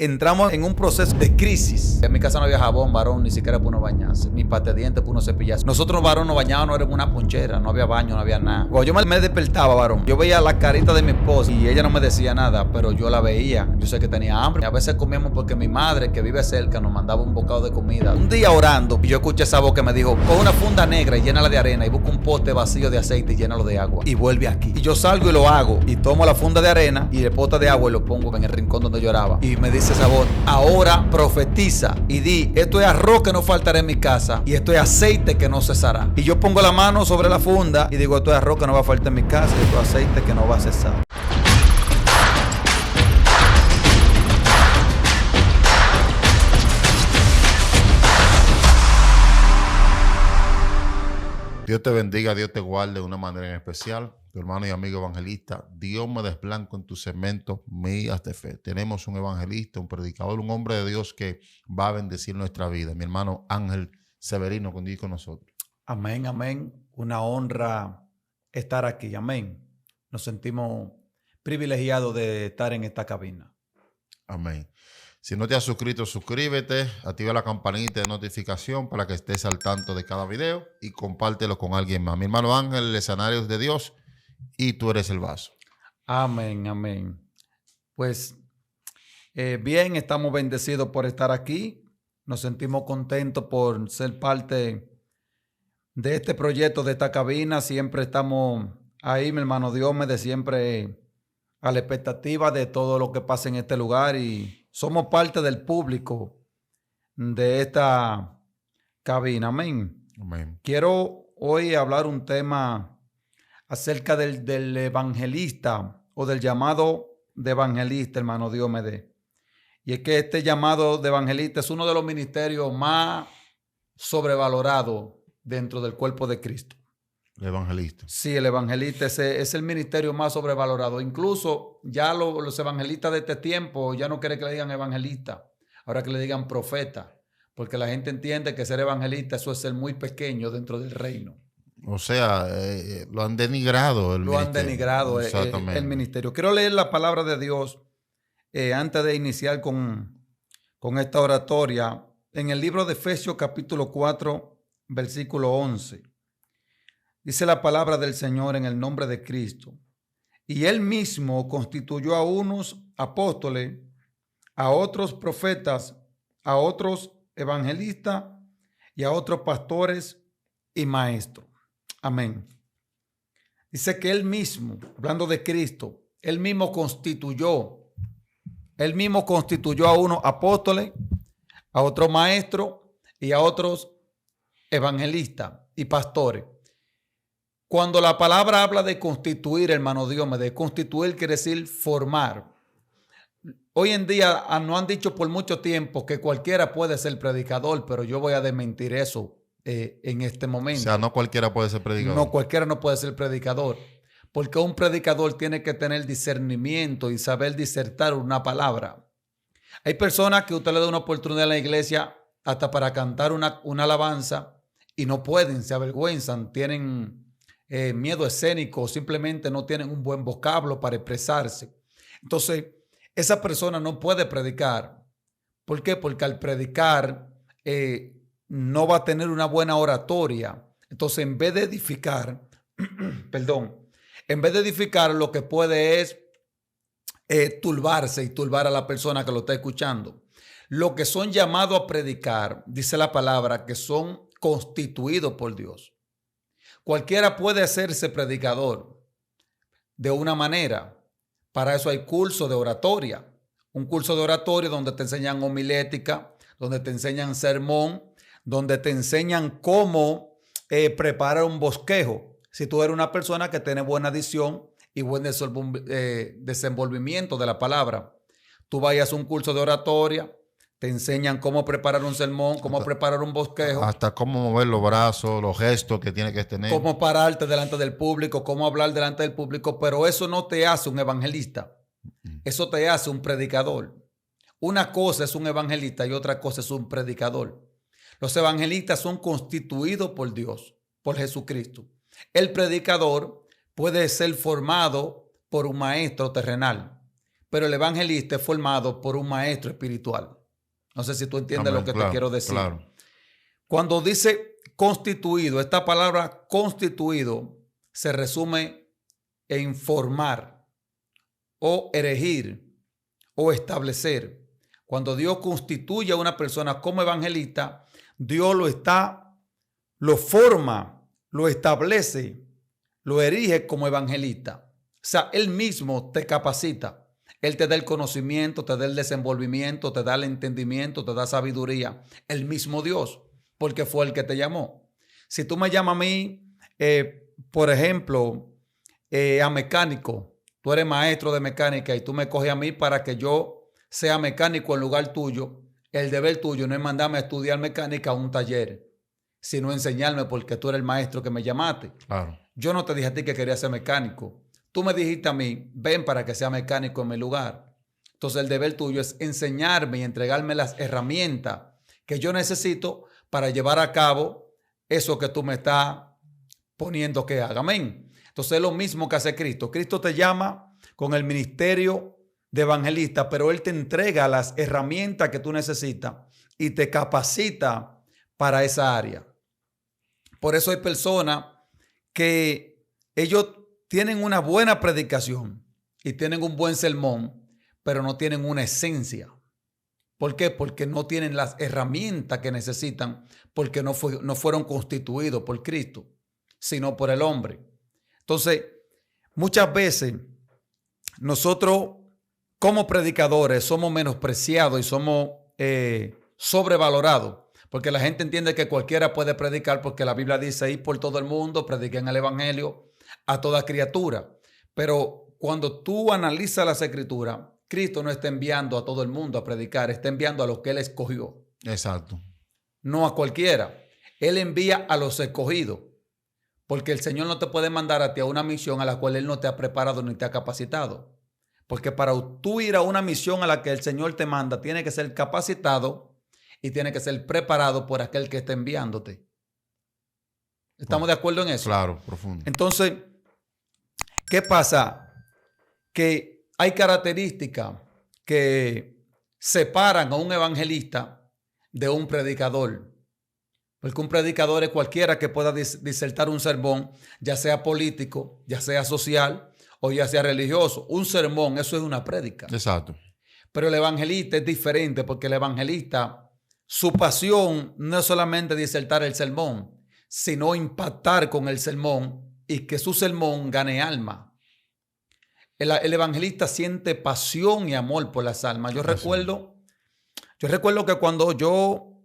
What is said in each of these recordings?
Entramos en un proceso de crisis. En mi casa no había jabón, varón, ni siquiera para uno bañarse, ni pate de dientes para uno cepillarse. Nosotros, varón, nos bañábamos, no era en una ponchera, no había baño, no había nada. Cuando yo me despertaba, varón, yo veía la carita de mi esposa y ella no me decía nada, pero yo la veía. Yo sé que tenía hambre. A veces comíamos porque mi madre, que vive cerca, nos mandaba un bocado de comida. Un día orando, y yo escuché esa voz que me dijo: coge una funda negra y llénala de arena y busca un pote vacío de aceite y llénalo de agua. Y vuelve aquí. Y yo salgo y lo hago. Y tomo la funda de arena y el pote de agua y lo pongo en el rincón donde lloraba. Y me dice esa voz: ahora profetiza y di, esto es arroz que no faltará en mi casa y esto es aceite que no cesará. Y yo pongo la mano sobre la funda y digo: esto es arroz que no va a faltar en mi casa y esto es aceite que no va a cesar. Dios te bendiga, Dios te guarde de una manera en especial. Tu hermano y amigo evangelista, Dios me desblanco en tu segmento Mías de Fe. Tenemos un evangelista, un predicador, un hombre de Dios que va a bendecir nuestra vida. Mi hermano Ángel Severino, con nosotros. Amén, amén. Una honra estar aquí. Amén. Nos sentimos privilegiados de estar en esta cabina. Amén. Si no te has suscrito, suscríbete, activa la campanita de notificación para que estés al tanto de cada video y compártelo con alguien más. Mi hermano Ángel, el escenario es de Dios y tú eres el vaso. Amén, amén. Pues bien, estamos bendecidos por estar aquí. Nos sentimos contentos por ser parte de este proyecto, de esta cabina. Siempre estamos ahí, mi hermano Diomedes, siempre a la expectativa de todo lo que pasa en este lugar y somos parte del público de esta cabina. Amén. Amén. Quiero hoy hablar un tema acerca del evangelista o del llamado de evangelista, hermano Diomedes. Y es que este llamado de evangelista es uno de los ministerios más sobrevalorados dentro del cuerpo de Cristo. El evangelista. Sí, el evangelista es el ministerio más sobrevalorado. Incluso ya los evangelistas de este tiempo ya no quieren que le digan evangelista, ahora que le digan profeta, porque la gente entiende que ser evangelista eso es ser muy pequeño dentro del reino. O sea, lo han denigrado el ministerio. Han denigrado el ministerio. Quiero leer la palabra de Dios antes de iniciar con esta oratoria en el libro de Efesios capítulo 4, versículo 11. Dice la palabra del Señor en el nombre de Cristo. Y Él mismo constituyó a unos apóstoles, a otros profetas, a otros evangelistas y a otros pastores y maestros. Amén. Dice que Él mismo, hablando de Cristo, Él mismo constituyó a unos apóstoles, a otros maestros y a otros evangelistas y pastores. Cuando la palabra habla de constituir, hermano Dios, de constituir quiere decir formar. Hoy en día nos han dicho por mucho tiempo que cualquiera puede ser predicador, pero yo voy a desmentir eso en este momento. O sea, no cualquiera puede ser predicador. No, cualquiera no puede ser predicador, porque un predicador tiene que tener discernimiento y saber disertar una palabra. Hay personas que usted le da una oportunidad en la iglesia hasta para cantar una alabanza y no pueden, se avergüenzan, tienen miedo escénico, simplemente no tienen un buen vocablo para expresarse. Entonces, esa persona no puede predicar. ¿Por qué? Porque al predicar no va a tener una buena oratoria. Entonces, en vez de edificar, lo que puede es turbarse y turbar a la persona que lo está escuchando. Los que son llamados a predicar, dice la palabra, que son constituidos por Dios. Cualquiera puede hacerse predicador de una manera. Para eso hay curso de oratoria. Un curso de oratoria donde te enseñan homilética, donde te enseñan sermón, donde te enseñan cómo preparar un bosquejo. Si tú eres una persona que tiene buena dicción y buen desenvolvimiento de la palabra, tú vayas a un curso de oratoria, te enseñan cómo preparar un sermón, cómo preparar un bosquejo. Hasta cómo mover los brazos, los gestos que tiene que tener. Cómo pararte delante del público, cómo hablar delante del público. Pero eso no te hace un evangelista. Eso te hace un predicador. Una cosa es un evangelista y otra cosa es un predicador. Los evangelistas son constituidos por Dios, por Jesucristo. El predicador puede ser formado por un maestro terrenal. pero el evangelista es formado por un maestro espiritual. No sé si tú entiendes Amén, lo que claro, te quiero decir. claro. Cuando dice constituido, esta palabra constituido se resume en formar o erigir o establecer. Cuando Dios constituye a una persona como evangelista, Dios lo forma, lo establece, lo erige como evangelista. O sea, Él mismo te capacita. Él te da el conocimiento, te da el desenvolvimiento, te da el entendimiento, te da sabiduría. El mismo Dios, porque fue el que te llamó. Si tú me llamas a mí, por ejemplo, a mecánico, tú eres maestro de mecánica y tú me coges a mí para que yo sea mecánico en lugar tuyo, el deber tuyo no es mandarme a estudiar mecánica a un taller, sino enseñarme porque tú eres el maestro que me llamaste. Claro. Yo no te dije a ti que quería ser mecánico. Tú me dijiste a mí, ven para que sea mecánico en mi lugar. Entonces el deber tuyo es enseñarme y entregarme las herramientas que yo necesito para llevar a cabo eso que tú me estás poniendo que haga. Amén. Entonces es lo mismo que hace Cristo. Cristo te llama con el ministerio de evangelista, pero Él te entrega las herramientas que tú necesitas y te capacita para esa área. Por eso hay personas que ellos tienen una buena predicación y tienen un buen sermón, pero no tienen una esencia. ¿Por qué? Porque no tienen las herramientas que necesitan, porque no fueron constituidos por Cristo, sino por el hombre. Entonces, muchas veces nosotros como predicadores somos menospreciados y somos sobrevalorados, porque la gente entiende que cualquiera puede predicar, porque la Biblia dice, ir por todo el mundo, prediquen el evangelio a toda criatura. Pero cuando tú analizas las escrituras, Cristo no está enviando a todo el mundo a predicar, está enviando a los que Él escogió. Exacto. No a cualquiera. Él envía a los escogidos, porque el Señor no te puede mandar a ti a una misión a la cual Él no te ha preparado ni te ha capacitado. Porque para tú ir a una misión a la que el Señor te manda, tiene que ser capacitado y tiene que ser preparado por aquel que está enviándote. ¿Estamos de acuerdo en eso? Claro, profundo. Entonces, ¿qué pasa? Que hay características que separan a un evangelista de un predicador. Porque un predicador es cualquiera que pueda disertar un sermón, ya sea político, ya sea social o ya sea religioso. Un sermón, eso es una prédica. Exacto. Pero el evangelista es diferente, porque el evangelista, su pasión no es solamente disertar el sermón, sino impactar con el sermón y que su sermón gane alma. El evangelista siente pasión y amor por las almas. Yo recuerdo que cuando yo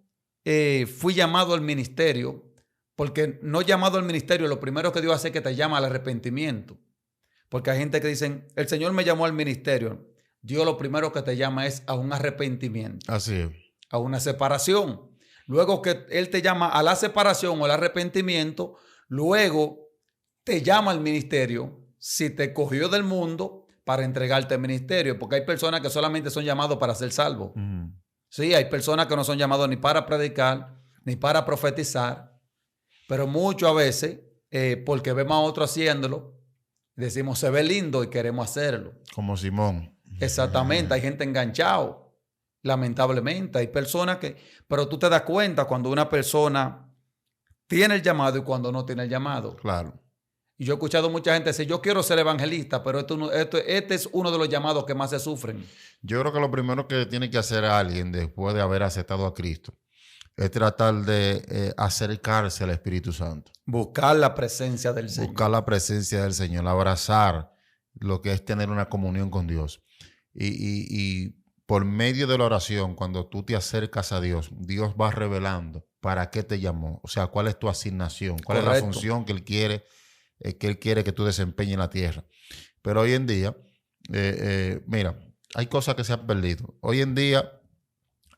fui llamado al ministerio, porque no llamado al ministerio, lo primero que Dios hace es que te llama al arrepentimiento. Porque hay gente que dicen, el Señor me llamó al ministerio. Dios lo primero que te llama es a un arrepentimiento. Así es. A una separación. Luego que Él te llama a la separación o al arrepentimiento, luego te llama al ministerio si te cogió del mundo para entregarte al ministerio. Porque hay personas que solamente son llamados para ser salvos. Sí, hay personas que no son llamados ni para predicar, ni para profetizar. Pero mucho a veces, porque vemos a otro haciéndolo, decimos, se ve lindo y queremos hacerlo. Como Simón. Exactamente, hay gente enganchado. Lamentablemente, hay personas que... Pero tú te das cuenta cuando una persona tiene el llamado y cuando no tiene el llamado. Claro. Y yo he escuchado mucha gente decir, yo quiero ser evangelista, pero este es uno de los llamados que más se sufren. Yo creo que lo primero que tiene que hacer alguien después de haber aceptado a Cristo es tratar de acercarse al Espíritu Santo. Buscar la presencia del Señor. Buscar la presencia del Señor, abrazar lo que es tener una comunión con Dios. Y por medio de la oración, cuando tú te acercas a Dios, Dios va revelando para qué te llamó. O sea, cuál es tu asignación, cuál es la función que Él quiere que tú desempeñes en la tierra. Pero hoy en día, mira, hay cosas que se han perdido. Hoy en día,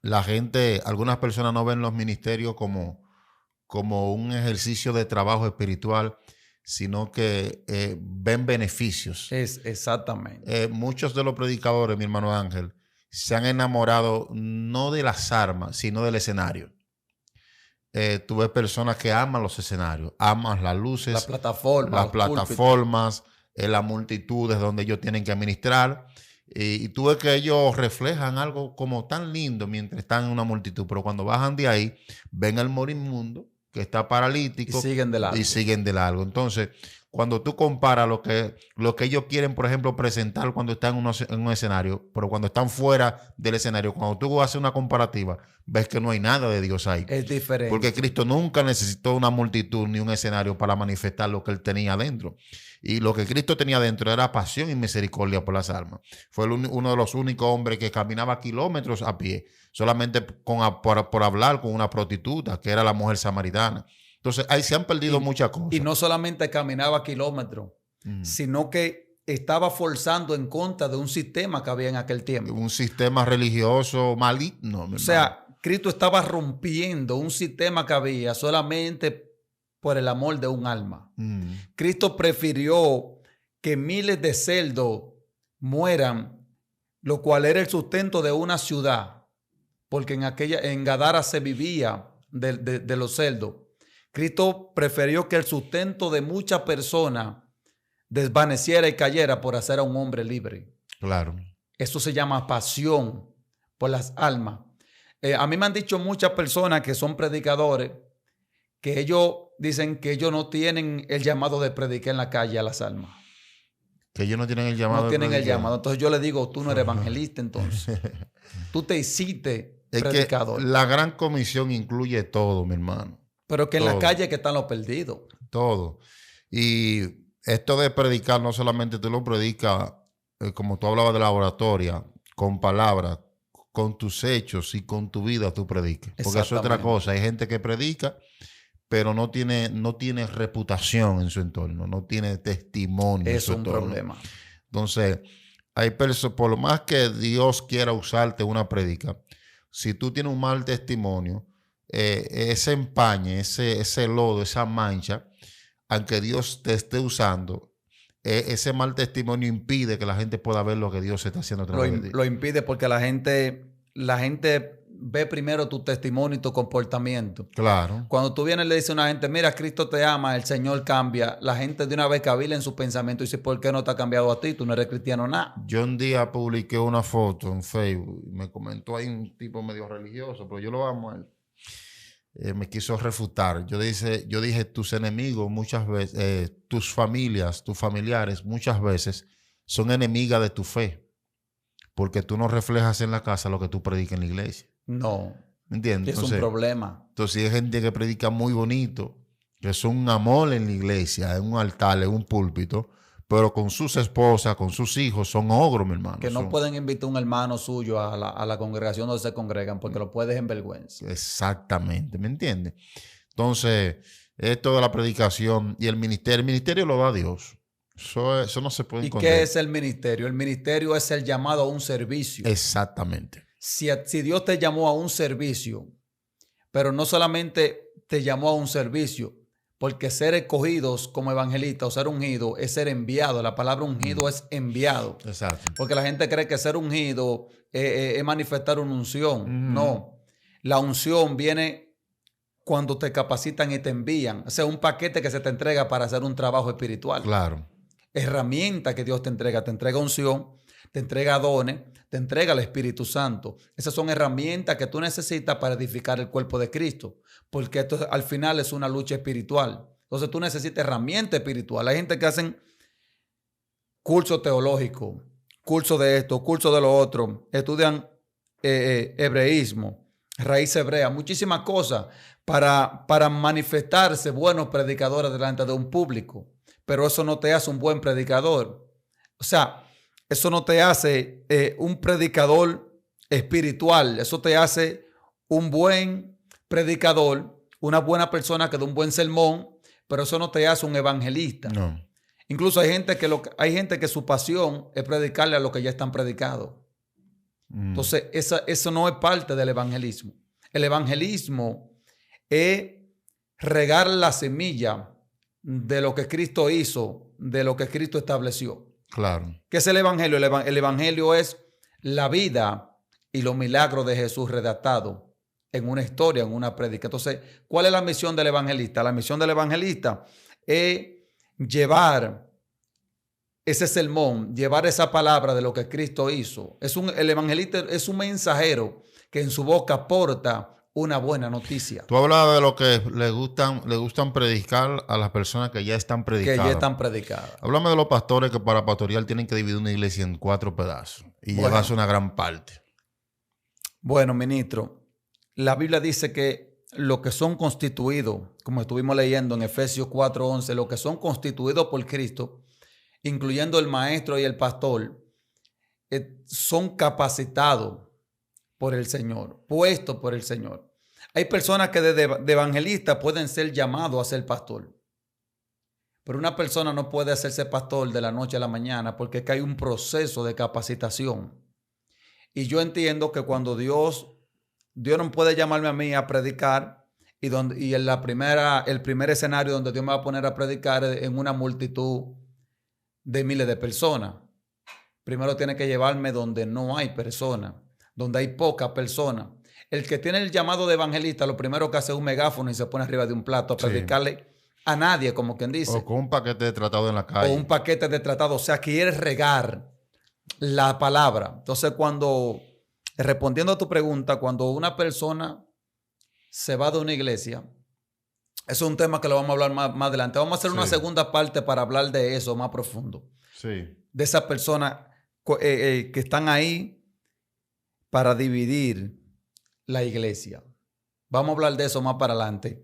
la gente, algunas personas no ven los ministerios como un ejercicio de trabajo espiritual, sino que ven beneficios. Exactamente. Muchos de los predicadores, mi hermano Ángel, se han enamorado no de las armas, sino del escenario. Tú ves personas que aman los escenarios, aman las luces, las plataformas, las multitudes donde ellos tienen que administrar, Y tú ves que ellos reflejan algo como tan lindo mientras están en una multitud, pero cuando bajan de ahí, ven al moribundo que está Y paralítico siguen de largo. y siguen de largo. Entonces, cuando tú comparas lo que ellos quieren, por ejemplo, presentar cuando están en un escenario, pero cuando están fuera del escenario, cuando tú haces una comparativa, ves que no hay nada de Dios ahí. Es diferente. Porque Cristo nunca necesitó una multitud ni un escenario para manifestar lo que él tenía adentro. Y lo que Cristo tenía adentro era pasión y misericordia por las almas. Fue uno de los únicos hombres que caminaba kilómetros a pie, solamente por hablar con una prostituta, que era la mujer samaritana. Entonces, ahí se han perdido muchas cosas. Y no solamente caminaba kilómetros, sino que estaba forzando en contra de un sistema que había en aquel tiempo. Un sistema religioso maligno. O sea, Cristo estaba rompiendo un sistema que había solamente por el amor de un alma. Cristo prefirió que miles de cerdos mueran, lo cual era el sustento de una ciudad, porque en Gadara se vivía de los cerdos. Cristo prefirió que el sustento de muchas personas desvaneciera y cayera por hacer a un hombre libre. Claro. Eso se llama pasión por las almas. A mí me han dicho muchas personas que son predicadores que ellos dicen que ellos no tienen el llamado de predicar en la calle a las almas. Que ellos no tienen el llamado. No tienen el llamado. Entonces yo le digo, tú no eres evangelista entonces. Tú te hiciste predicador. Que la gran comisión incluye todo, mi hermano. Pero que en todo. la calle que están los perdidos. Todo. Y esto de predicar, no solamente tú lo predicas, como tú hablabas de la oratoria, con palabras, con tus hechos y con tu vida tú predicas. Porque eso es otra cosa. Hay gente que predica, pero no tiene reputación en su entorno, no tiene testimonio en su entorno. Es un problema. Entonces, hay personas, por lo más que Dios quiera usarte una prédica, si tú tienes un mal testimonio, ese empañe, ese lodo, esa mancha, aunque Dios te esté usando, ese mal testimonio impide que la gente pueda ver lo que Dios está haciendo a través de ti. Lo impide porque la gente ve primero tu testimonio y tu comportamiento. Claro. Cuando tú vienes y le dices a una gente, mira, Cristo te ama, el Señor cambia, la gente de una vez cavila en su pensamiento y dice, ¿por qué no te ha cambiado a ti? Tú no eres cristiano nada. Yo un día publiqué una foto en Facebook y me comentó ahí un tipo medio religioso, pero yo lo amo a él. Me quiso refutar. Yo dije, tus enemigos muchas veces, tus familiares muchas veces son enemigas de tu fe, porque tú no reflejas en la casa lo que tú predicas en la iglesia. No. ¿Me entiendes? Es un problema. Entonces hay gente que predica muy bonito, que son un amor en la iglesia, en un altar, en un púlpito, pero con sus esposas, con sus hijos, son ogros, mi hermano. Que no pueden invitar a un hermano suyo a la congregación donde se congregan porque lo puedes en vergüenza. Exactamente, ¿me entiendes? Entonces, esto de la predicación y el ministerio lo da Dios. Eso no se puede encontrar. ¿Y qué es el ministerio? El ministerio es el llamado a un servicio. Exactamente. Si Dios te llamó a un servicio, pero no solamente te llamó a un servicio, porque ser escogidos como evangelistas o ser ungido es ser enviado. La palabra ungido es enviado. Exacto. Porque la gente cree que ser ungido es manifestar una unción. No. La unción viene cuando te capacitan y te envían. O sea, un paquete que se te entrega para hacer un trabajo espiritual. Claro. Herramienta que Dios te entrega. Te entrega unción, te entrega dones, te entrega el Espíritu Santo. Esas son herramientas que tú necesitas para edificar el cuerpo de Cristo. Porque esto al final es una lucha espiritual. Entonces tú necesitas herramienta espiritual. Hay gente que hacen curso teológico, curso de esto, curso de lo otro. Estudian hebreísmo, raíz hebrea, muchísimas cosas para manifestarse buenos predicadores delante de un público. Pero eso no te hace un buen predicador. O sea, eso no te hace un predicador espiritual. Eso te hace un buen predicador, una buena persona que da un buen sermón, pero eso no te hace un evangelista. No. Incluso hay gente que su pasión es predicarle a los que ya están predicados. Entonces, eso no es parte del evangelismo. El evangelismo es regar la semilla de lo que Cristo hizo, de lo que Cristo estableció. Claro. ¿Qué es el evangelio? El evangelio es la vida y los milagros de Jesús redactados en una historia, en una prédica. Entonces, ¿cuál es la misión del evangelista? La misión del evangelista es llevar ese sermón, llevar esa palabra de lo que Cristo hizo. El evangelista es un mensajero que en su boca porta una buena noticia. Tú hablabas de lo que le gustan predicar a las personas que ya están predicadas. Que ya están predicadas. Háblame de los pastores que para pastorear tienen que dividir una iglesia en 4 pedazos y llevarse una gran parte. Bueno, ministro, la Biblia dice que los que son constituidos, como estuvimos leyendo en Efesios 4:11, los que son constituidos por Cristo, incluyendo el maestro y el pastor, son capacitados por el Señor, puestos por el Señor. Hay personas que de evangelistas pueden ser llamados a ser pastor. Pero una persona no puede hacerse pastor de la noche a la mañana porque es que hay un proceso de capacitación. Y yo entiendo que cuando Dios no puede llamarme a mí a predicar y el primer escenario donde Dios me va a poner a predicar es en una multitud de miles de personas. Primero tiene que llevarme donde no hay personas, donde hay pocas personas. El que tiene el llamado de evangelista, lo primero que hace es un megáfono y se pone arriba de un plato a predicarle a nadie, como quien dice. O con un paquete de tratado en la calle. O un paquete de tratado. O sea, quiere regar la palabra. Entonces, respondiendo a tu pregunta, cuando una persona se va de una iglesia, eso es un tema que lo vamos a hablar más adelante. Vamos a hacer una segunda parte para hablar de eso más profundo. Sí. De esas personas que están ahí para dividir la iglesia. Vamos a hablar de eso más para adelante.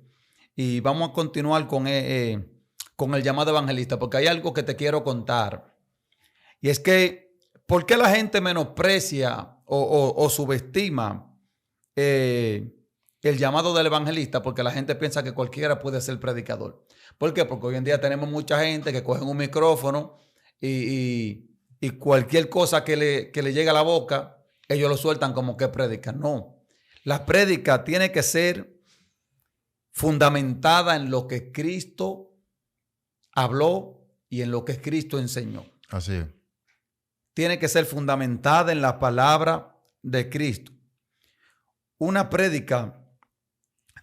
Y vamos a continuar con el llamado evangelista, porque hay algo que te quiero contar. Y es que, ¿por qué la gente menosprecia o subestima el llamado del evangelista? Porque la gente piensa que cualquiera puede ser predicador. ¿Por qué? Porque hoy en día tenemos mucha gente que cogen un micrófono y cualquier cosa que le llegue a la boca, ellos lo sueltan como que predican. No. La prédica tiene que ser fundamentada en lo que Cristo habló y en lo que Cristo enseñó. Así es. Tiene que ser fundamentada en la palabra de Cristo. Una prédica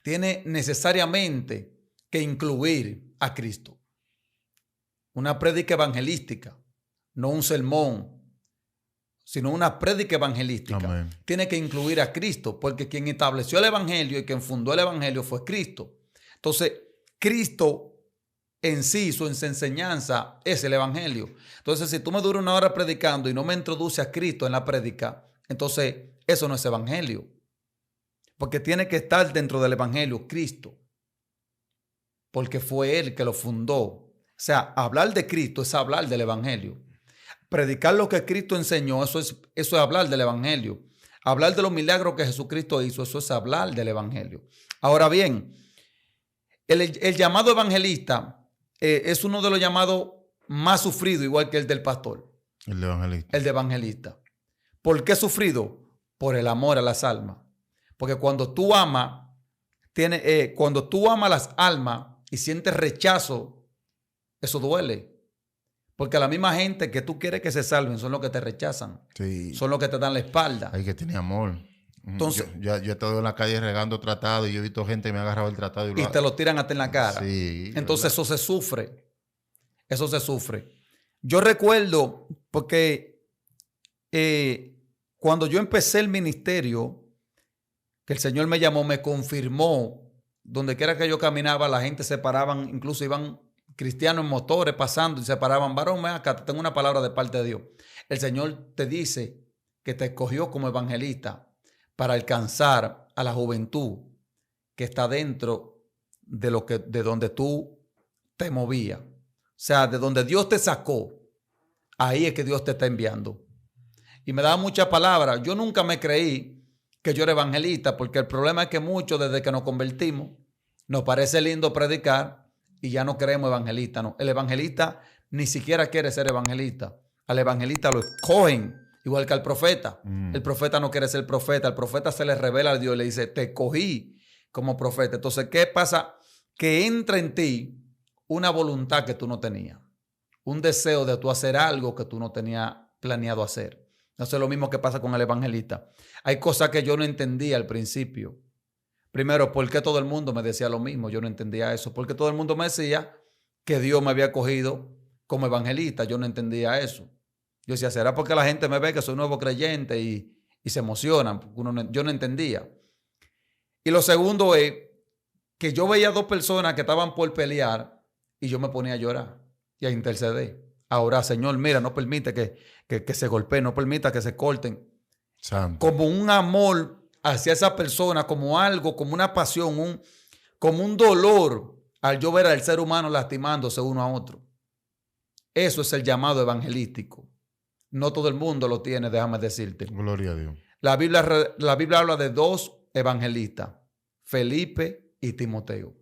tiene necesariamente que incluir a Cristo. Una prédica evangelística, no un sermón, sino una prédica evangelística. Amén. Tiene que incluir a Cristo, porque quien estableció el evangelio y quien fundó el evangelio fue Cristo. Entonces, Cristo en sí, su enseñanza es el evangelio. Entonces, si tú me duras una hora predicando y no me introduces a Cristo en la prédica, entonces eso no es evangelio. Porque tiene que estar dentro del evangelio Cristo, porque fue Él que lo fundó. O sea, hablar de Cristo es hablar del evangelio. Predicar lo que Cristo enseñó, eso es hablar del evangelio. Hablar de los milagros que Jesucristo hizo, eso es hablar del evangelio. Ahora bien, el llamado evangelista es uno de los llamados más sufridos, igual que el del pastor. El evangelista. El de evangelista. ¿Por qué sufrido? Por el amor a las almas. Porque cuando tú amas las almas y sientes rechazo, eso duele. Porque la misma gente que tú quieres que se salven son los que te rechazan. Sí. Son los que te dan la espalda. Hay que tener amor. Entonces, yo he estado en la calle regando tratado y yo he visto gente que me ha agarrado el tratado y te lo tiran hasta en la cara. Sí. Entonces ¿verdad? eso se sufre. Eso se sufre. Yo recuerdo porque cuando yo empecé el ministerio, que el Señor me llamó, me confirmó, donde quiera que yo caminaba, la gente se paraban, incluso iban cristianos en motores pasando y se paraban. Varón, ven acá, tengo una palabra de parte de Dios. El Señor te dice que te escogió como evangelista para alcanzar a la juventud que está dentro de donde tú te movías. O sea, de donde Dios te sacó, ahí es que Dios te está enviando. Y me daba muchas palabras. Yo nunca me creí que yo era evangelista, porque el problema es que muchos, desde que nos convertimos, nos parece lindo predicar y ya no queremos evangelista. No. El evangelista ni siquiera quiere ser evangelista. Al evangelista lo escogen, igual que al profeta. El profeta no quiere ser profeta. El profeta se le revela a Dios y le dice, te escogí como profeta. Entonces, ¿qué pasa? Que entra en ti una voluntad que tú no tenías. Un deseo de tú hacer algo que tú no tenías planeado hacer. Eso es lo mismo que pasa con el evangelista. Hay cosas que yo no entendía al principio. Primero, ¿por qué todo el mundo me decía lo mismo? Yo no entendía eso. Porque todo el mundo me decía que Dios me había cogido como evangelista, yo no entendía eso. Yo decía, ¿será porque la gente me ve que soy nuevo creyente y se emocionan? Yo no entendía. Y lo segundo es que yo veía dos personas que estaban por pelear y yo me ponía a llorar y a interceder. A orar, Señor, mira, no permite que se golpeen, no permita que se corten. Santo. Como un amor hacia esa persona, como algo, como una pasión, como un dolor al yo ver al ser humano lastimándose uno a otro. Eso es el llamado evangelístico. No todo el mundo lo tiene, déjame decirte. Gloria a Dios. La Biblia habla de dos evangelistas, Felipe y Timoteo.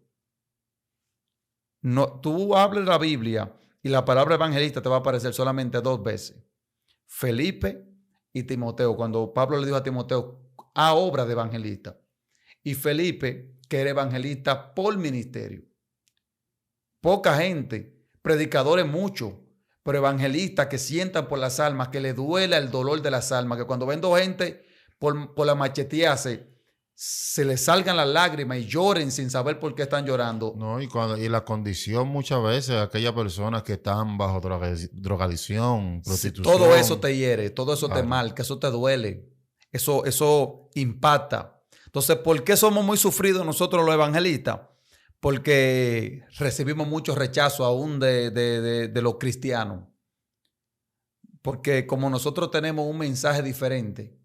No, tú hablas la Biblia y la palabra evangelista te va a aparecer solamente 2 veces. Felipe y Timoteo. Cuando Pablo le dijo a Timoteo, a obra de evangelista. Y Felipe, que era evangelista por ministerio. Poca gente, predicadores muchos, pero evangelistas que sientan por las almas, que le duela el dolor de las almas, que cuando ven dos gente por la machetea se les salgan las lágrimas y lloren sin saber por qué están llorando. No, y la condición muchas veces de aquellas personas que están bajo drogadicción, prostitución. Todo eso te hiere, todo eso Claro. te marca, eso te duele, eso impacta. Entonces, ¿por qué somos muy sufridos nosotros los evangelistas? Porque recibimos mucho rechazo aún de los cristianos. Porque como nosotros tenemos un mensaje diferente,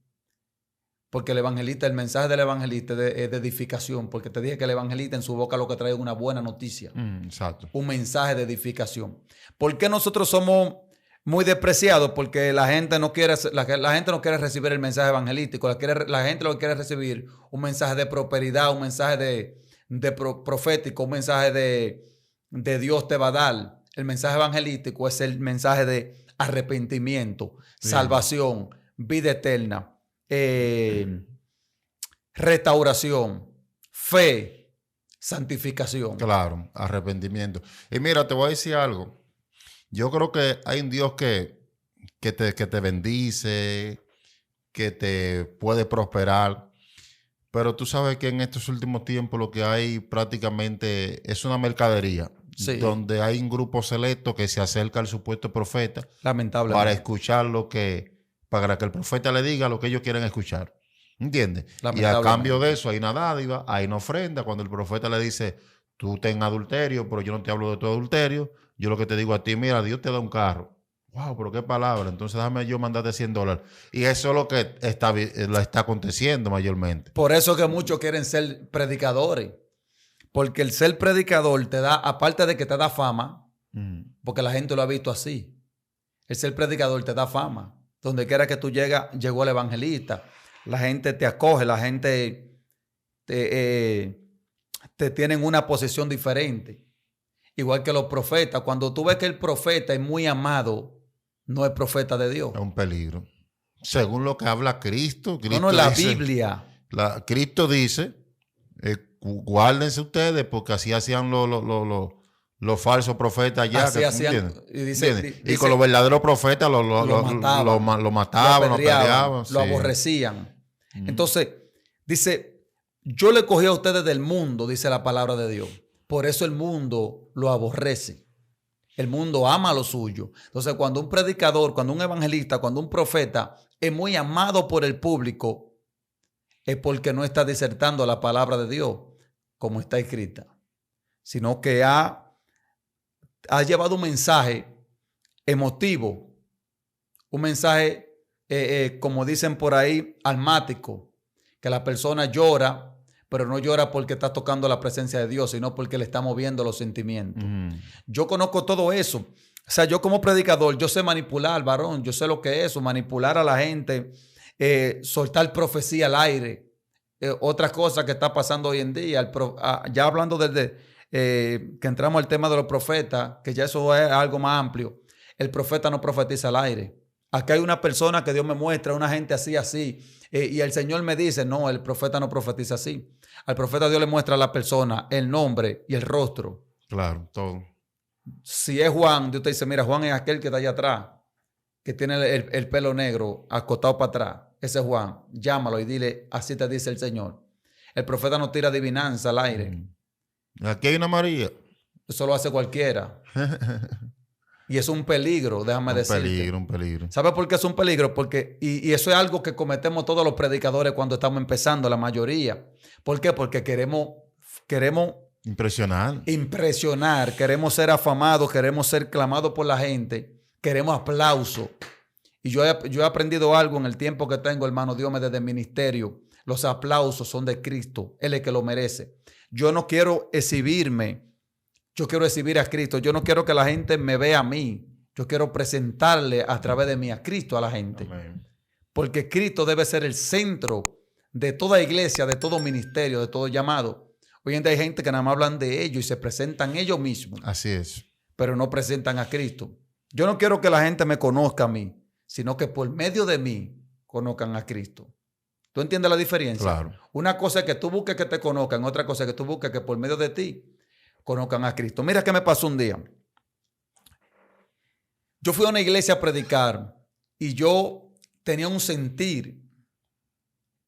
porque el mensaje del evangelista es de edificación, porque te dije que el evangelista en su boca lo que trae es una buena noticia. Exacto. Un mensaje de edificación. ¿Por qué nosotros somos muy despreciados? Porque la gente no quiere recibir el mensaje evangelístico. La gente lo que quiere recibir un mensaje de prosperidad, un mensaje profético, un mensaje de Dios te va a dar. El mensaje evangelístico es el mensaje de arrepentimiento, salvación, vida eterna, restauración, fe, santificación. Claro, arrepentimiento. Y mira, te voy a decir algo. Yo creo que hay un Dios que te bendice, que te puede prosperar. Pero tú sabes que en estos últimos tiempos lo que hay prácticamente es una mercadería. Sí. Donde hay un grupo selecto que se acerca al supuesto profeta Lamentablemente. para escuchar para que el profeta le diga lo que ellos quieren escuchar. ¿Entiendes? Y a cambio de eso hay una dádiva, hay una ofrenda. Cuando el profeta le dice, tú ten adulterio, pero yo no te hablo de tu adulterio. Yo lo que te digo a ti, mira, Dios te da un carro. Wow, pero qué palabra. Entonces déjame yo mandarte $100. Y eso es lo que está aconteciendo mayormente. Por eso que muchos quieren ser predicadores. Porque el ser predicador te da, aparte de que te da fama, porque la gente lo ha visto así. El ser predicador te da fama. Donde quiera que tú llegas, llegó el evangelista. La gente te acoge, la gente te tienen una posición diferente. Igual que los profetas. Cuando tú ves que el profeta es muy amado, no es profeta de Dios. Es un peligro. Según lo que habla Cristo. No, la Biblia. Cristo dice, guárdense ustedes porque así hacían los falsos profetas allá. Así hacían. Y con los verdaderos profetas lo mataban, lo apedreaban. Lo aborrecían. Entonces, dice, yo le cogí a ustedes del mundo, dice la palabra de Dios. Por eso el mundo lo aborrece. El mundo ama lo suyo. Entonces, cuando un predicador, cuando un evangelista, cuando un profeta es muy amado por el público, es porque no está disertando la palabra de Dios como está escrita, sino que ha llevado un mensaje emotivo, un mensaje, como dicen por ahí, almático, que la persona llora, pero no llora porque está tocando la presencia de Dios, sino porque le está moviendo los sentimientos. Yo conozco todo eso. O sea, yo como predicador, yo sé manipular, varón, yo sé lo que es eso, manipular a la gente, soltar profecía al aire. Otra cosa que está pasando hoy en día, ya hablando desde que entramos al tema de los profetas, que ya eso es algo más amplio, el profeta no profetiza al aire. Aquí hay una persona que Dios me muestra, una gente así, y el Señor me dice, no, el profeta no profetiza así. Al profeta Dios le muestra a la persona el nombre y el rostro. Claro, todo. Si es Juan, Dios te dice, mira, Juan es aquel que está allá atrás, que tiene el pelo negro acostado para atrás. Ese es Juan. Llámalo y dile, así te dice el Señor. El profeta no tira adivinanza al aire. Aquí hay una María. Eso lo hace cualquiera. Y es un peligro, déjame decirte. Un peligro. ¿Sabes por qué es un peligro? Porque, y eso es algo que cometemos todos los predicadores cuando estamos empezando, la mayoría. ¿Por qué? Porque queremos Impresionar. queremos ser afamados, queremos ser clamados por la gente, queremos aplauso. Y yo he aprendido algo en el tiempo que tengo, hermano, Dios me desde el ministerio. Los aplausos son de Cristo. Él es el que lo merece. Yo no quiero exhibirme. Yo quiero exhibir a Cristo. Yo no quiero que la gente me vea a mí. Yo quiero presentarle a través de mí a Cristo a la gente. Amén. Porque Cristo debe ser el centro de toda iglesia, de todo ministerio, de todo llamado. Hoy en día hay gente que nada más hablan de ellos y se presentan ellos mismos. Así es. Pero no presentan a Cristo. Yo no quiero que la gente me conozca a mí, sino que por medio de mí conozcan a Cristo. ¿Tú entiendes la diferencia? Claro. Una cosa es que tú busques que te conozcan, otra cosa es que tú busques que por medio de ti conozcan a Cristo. Mira qué me pasó un día. Yo fui a una iglesia a predicar y yo tenía un sentir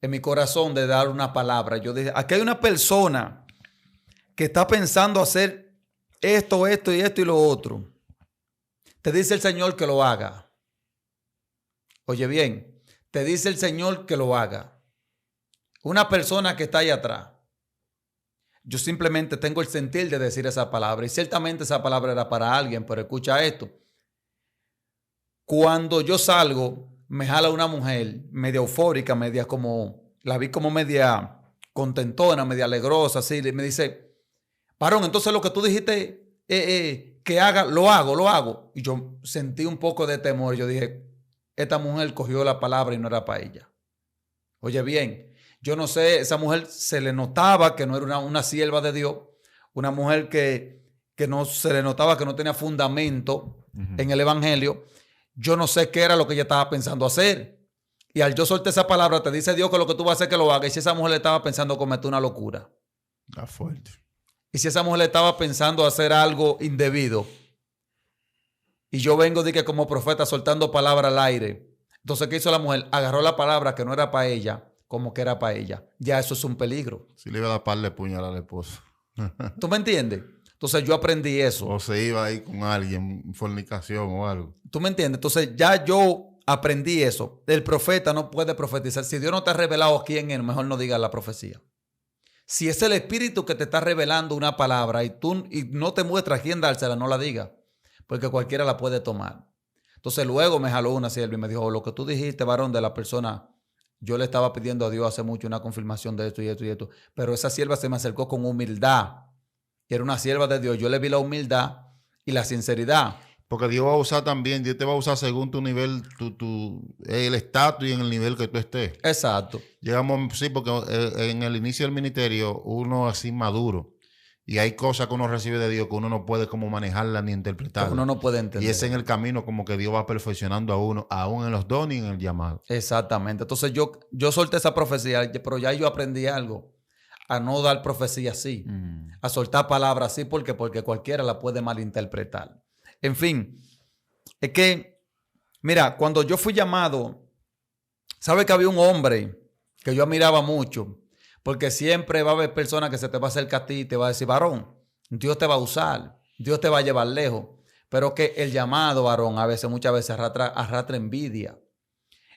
en mi corazón de dar una palabra. Yo dije, aquí hay una persona que está pensando hacer esto y lo otro. Te dice el Señor que lo haga. Oye bien, te dice el Señor que lo haga. Una persona que está ahí atrás. Yo simplemente tengo el sentir de decir esa palabra. Y ciertamente esa palabra era para alguien, pero escucha esto. Cuando yo salgo, me jala una mujer media eufórica, la vi como media contentona, media alegrosa, así. Me dice, varón, entonces lo que tú dijiste que haga, lo hago. Y yo sentí un poco de temor. Yo dije, esta mujer cogió la palabra y no era para ella. Oye bien, yo no sé, esa mujer se le notaba que no era una sierva de Dios, una mujer que no se le notaba que no tenía fundamento en el evangelio. Yo no sé qué era lo que ella estaba pensando hacer. Y al yo soltar esa palabra, te dice Dios que lo que tú vas a hacer que lo haga. Y si esa mujer le estaba pensando cometer una locura. Está fuerte. Y si esa mujer le estaba pensando hacer algo indebido. Y yo vengo de que como profeta soltando palabra al aire. Entonces, ¿qué hizo la mujer? Agarró la palabra que no era para ella, como que era para ella. Ya eso es un peligro. Si le iba a dar par de puñal al esposo. ¿Tú me entiendes? Entonces yo aprendí eso. O se iba ahí con alguien, fornicación o algo. ¿Tú me entiendes? Entonces ya yo aprendí eso. El profeta no puede profetizar. Si Dios no te ha revelado quién es, mejor no digas la profecía. Si es el Espíritu que te está revelando una palabra y no te muestras quién dársela, no la digas. Porque cualquiera la puede tomar. Entonces luego me jaló una sierva y me dijo, lo que tú dijiste, varón, de la persona, yo le estaba pidiendo a Dios hace mucho una confirmación de esto y esto y esto. Pero esa sierva se me acercó con humildad. Y era una sierva de Dios. Yo le vi la humildad y la sinceridad. Porque Dios va a usar también, Dios te va a usar según tu nivel, el estatus y en el nivel que tú estés. Exacto. Llegamos, sí, porque en el inicio del ministerio uno así maduro. Y hay cosas que uno recibe de Dios que uno no puede como manejarla ni interpretarla. Uno no puede entender. Y es en el camino como que Dios va perfeccionando a uno, aún en los dones y en el llamado. Exactamente. Entonces yo solté esa profecía, pero ya yo aprendí algo. A no dar profecía así. A soltar palabras así porque cualquiera la puede malinterpretar. En fin, es que, mira, cuando yo fui llamado, ¿sabe que había un hombre que yo admiraba mucho? Porque siempre va a haber personas que se te va a acercar a ti y te va a decir, varón, Dios te va a usar, Dios te va a llevar lejos. Pero que el llamado, varón, muchas veces arrastra envidia.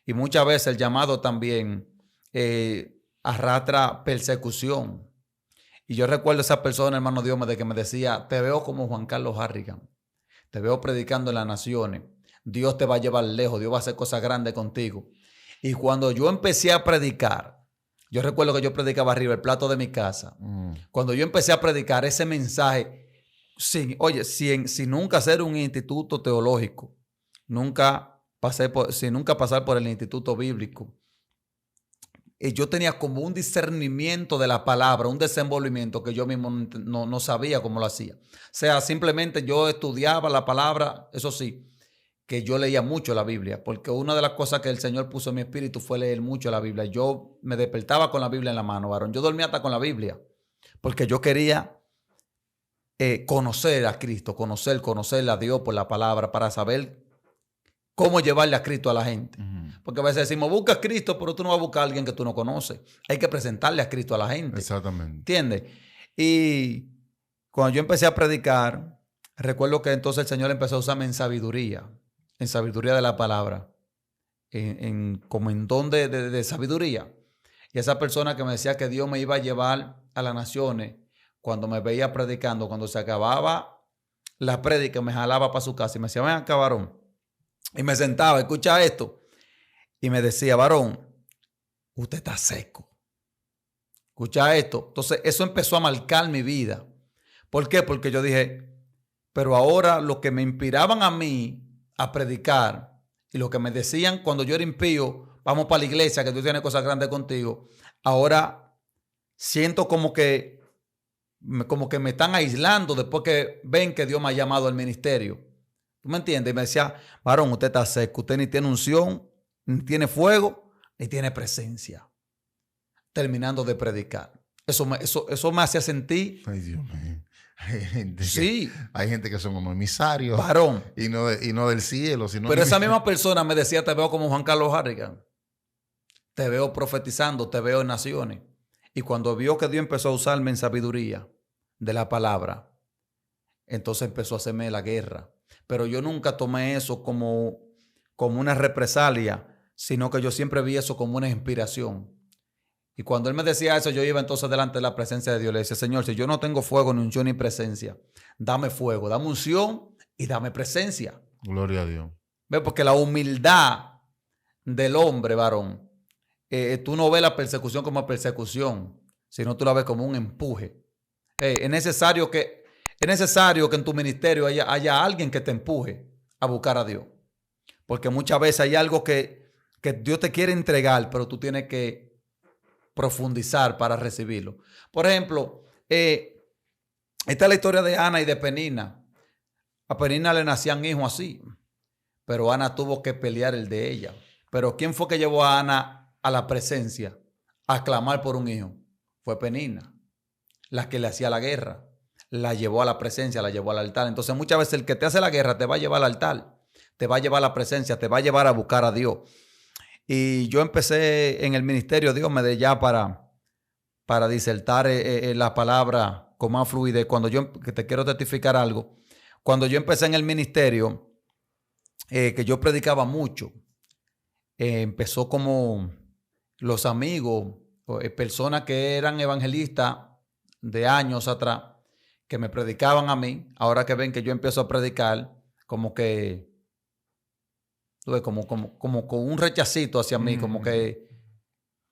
Y muchas veces el llamado también arrastra persecución. Y yo recuerdo a esa persona, hermano Dios, de que me decía, te veo como Juan Carlos Harrigan. Te veo predicando en las naciones. Dios te va a llevar lejos, Dios va a hacer cosas grandes contigo. Y cuando yo empecé a predicar, yo recuerdo que yo predicaba arriba el plato de mi casa. Cuando yo empecé a predicar ese mensaje, sin nunca hacer un instituto teológico, sin nunca pasar por el instituto bíblico, y yo tenía como un discernimiento de la palabra, un desenvolvimiento que yo mismo no sabía cómo lo hacía. O sea, simplemente yo estudiaba la palabra, eso sí, que yo leía mucho la Biblia, porque una de las cosas que el Señor puso en mi espíritu fue leer mucho la Biblia. Yo me despertaba con la Biblia en la mano, varón. Yo dormía hasta con la Biblia, porque yo quería conocer a Cristo, conocerle a Dios por la palabra, para saber cómo llevarle a Cristo a la gente. Porque a veces decimos, busca a Cristo, pero tú no vas a buscar a alguien que tú no conoces. Hay que presentarle a Cristo a la gente. Exactamente. ¿Entiendes? Y cuando yo empecé a predicar, Recuerdo que entonces el Señor empezó a usarme en sabiduría de la palabra, como en don de sabiduría. Y esa persona que me decía que Dios me iba a llevar a las naciones, cuando me veía predicando, cuando se acababa la prédica, me jalaba para su casa y me decía, ven acá, varón. Y me sentaba, escucha esto. Y me decía, varón, usted está seco. Escucha esto. Entonces eso empezó a marcar mi vida. ¿Por qué? Porque yo dije, pero ahora lo que me inspiraban a mí a predicar y lo que me decían cuando yo era impío, vamos para la iglesia, que Dios tiene cosas grandes contigo, ahora siento como que me están aislando después que ven que Dios me ha llamado al ministerio. ¿Tú me entiendes? Y me decía, varón, usted está seco, usted ni tiene unción, ni tiene fuego, ni tiene presencia. Terminando de predicar. Eso me hacía sentir. Ay, Dios mío. Sí. Hay gente que son como emisarios. Varón. Y no del cielo, sino. Pero esa misma persona me decía, te veo como Juan Carlos Harrigan. Te veo profetizando, te veo en naciones. Y cuando vio que Dios empezó a usarme en sabiduría de la palabra, entonces empezó a hacerme la guerra. Pero yo nunca tomé eso como una represalia, sino que yo siempre vi eso como una inspiración. Y cuando él me decía eso, yo iba entonces delante de la presencia de Dios. Le decía, Señor, si yo no tengo fuego, ni unción, ni presencia, dame fuego, dame unción y dame presencia. Gloria a Dios. ¿Ves? Porque la humildad del hombre, varón, tú no ves la persecución como persecución, sino tú la ves como un empuje. Es necesario que en tu ministerio haya alguien que te empuje a buscar a Dios. Porque muchas veces hay algo que Dios te quiere entregar, pero tú tienes que profundizar para recibirlo. Por ejemplo, esta es la historia de Ana y de Penina. A Penina le nacían hijos así, pero Ana tuvo que pelear el de ella. Pero ¿quién fue que llevó a Ana a la presencia a clamar por un hijo? Fue Penina, la que le hacía la guerra. La llevó a la presencia, la llevó al altar. Entonces muchas veces el que te hace la guerra te va a llevar al altar, te va a llevar a la presencia, te va a llevar a buscar a Dios. Y yo empecé en el ministerio, Dios me dé ya para disertar la palabra con más fluidez. Que te quiero testificar algo. Cuando yo empecé en el ministerio, que yo predicaba mucho, empezó como los amigos, personas que eran evangelistas de años atrás, que me predicaban a mí, ahora que ven que yo empiezo a predicar, como que tuve como con un rechacito hacia mí, como que...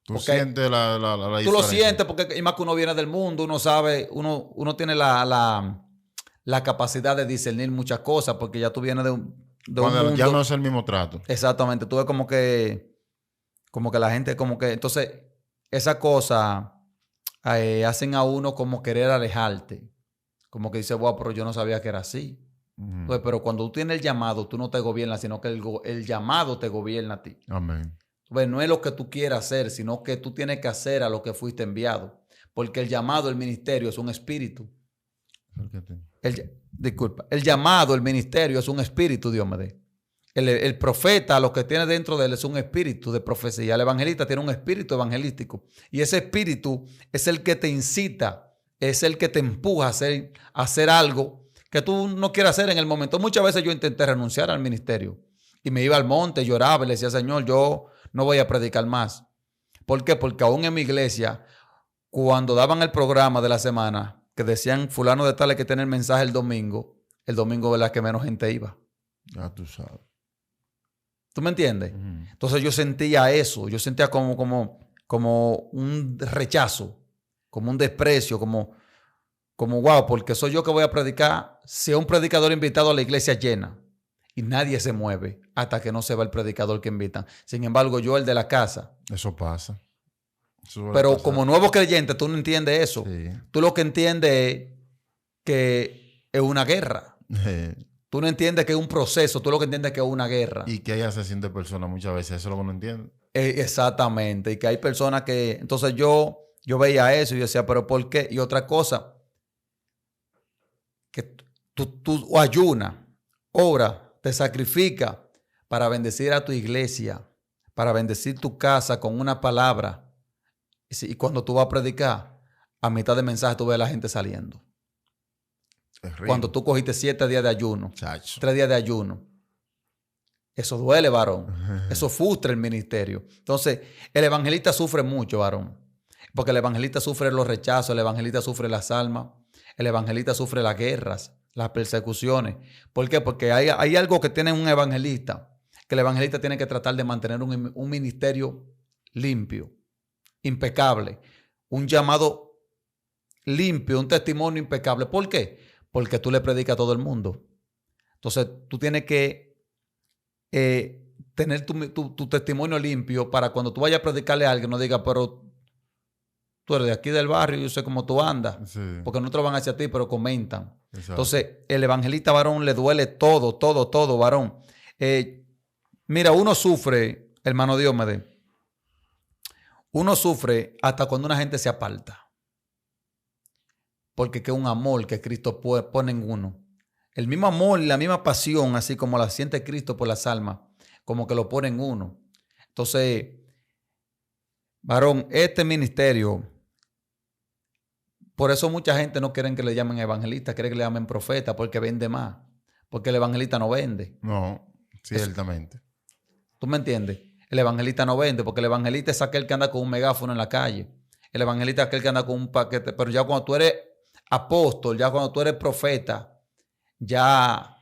Tú sientes la tú lo sientes porque, y más que uno viene del mundo, uno sabe, uno tiene la capacidad de discernir muchas cosas, porque ya tú vienes de un mundo. Ya no es el mismo trato. Exactamente. Tú ves como que la gente, entonces, esas cosas hacen a uno como querer alejarte. Como que dice, wow, pero yo no sabía que era así. Entonces, pero cuando tú tienes el llamado, tú no te gobiernas, sino que el llamado te gobierna a ti. Amén. Entonces, no es lo que tú quieras hacer, sino que tú tienes que hacer a lo que fuiste enviado. Porque el llamado, el ministerio es un espíritu. El llamado, el ministerio es un espíritu, Dios me dé. El profeta, lo que tiene dentro de él es un espíritu de profecía. El evangelista tiene un espíritu evangelístico. Y ese espíritu es el que te incita, es el que te empuja a hacer algo que tú no quieras hacer en el momento. Muchas veces yo intenté renunciar al ministerio y me iba al monte, lloraba y le decía, Señor, yo no voy a predicar más. ¿Por qué? Porque aún en mi iglesia, cuando daban el programa de la semana, que decían fulano de tal hay que tener mensaje el domingo es la que menos gente iba. Ya tú sabes. ¿Tú me entiendes? Entonces yo sentía eso, yo sentía como un rechazo, como un desprecio, como wow, porque soy yo que voy a predicar. Sea un predicador invitado a la iglesia llena y nadie se mueve hasta que no se va el predicador que invitan. Sin embargo, yo el de la casa. Eso pasa. Pero como nuevo creyente, tú no entiendes eso. Sí. Tú lo que entiendes es que es una guerra. Tú no entiendes que es un proceso. Tú lo que entiendes es que es una guerra. Y que hay asesinos de personas muchas veces. Eso es lo que no entiendo. Exactamente. Y que hay personas que... Entonces yo veía eso y yo decía, ¿pero por qué? Y otra cosa, que tú ayunas, ora, te sacrificas para bendecir a tu iglesia, para bendecir tu casa con una palabra. Y cuando tú vas a predicar, a mitad de mensaje tú ves a la gente saliendo. Terrible. Cuando tú cogiste 7 días de ayuno, Chacho. 3 días de ayuno. Eso duele, varón. Eso frustra el ministerio. Entonces, el evangelista sufre mucho, varón. Porque el evangelista sufre los rechazos, el evangelista sufre las almas, el evangelista sufre las guerras, las persecuciones. ¿Por qué? Porque hay algo que tiene un evangelista, que el evangelista tiene que tratar de mantener un ministerio limpio, impecable, un llamado limpio, un testimonio impecable. ¿Por qué? Porque tú le predicas a todo el mundo. Entonces, tú tienes que tener tu testimonio limpio para cuando tú vayas a predicarle a alguien, no diga, pero tú eres de aquí del barrio, yo sé cómo tú andas. Sí. Porque no te lo van hacia ti, pero comentan. Exacto. Entonces, el evangelista varón le duele todo, varón. Mira, uno sufre, hermano Diomedes, uno sufre hasta cuando una gente se aparta. Porque es un amor que Cristo pone en uno. El mismo amor y la misma pasión, así como la siente Cristo por las almas, como que lo pone en uno. Entonces, varón, este ministerio, por eso mucha gente no quiere que le llamen evangelista, quiere que le llamen profeta, porque vende más. Porque el evangelista no vende. No, ciertamente. ¿Tú me entiendes? El evangelista no vende, porque el evangelista es aquel que anda con un megáfono en la calle. El evangelista es aquel que anda con un paquete. Pero ya cuando tú eres apóstol, ya cuando tú eres profeta, ya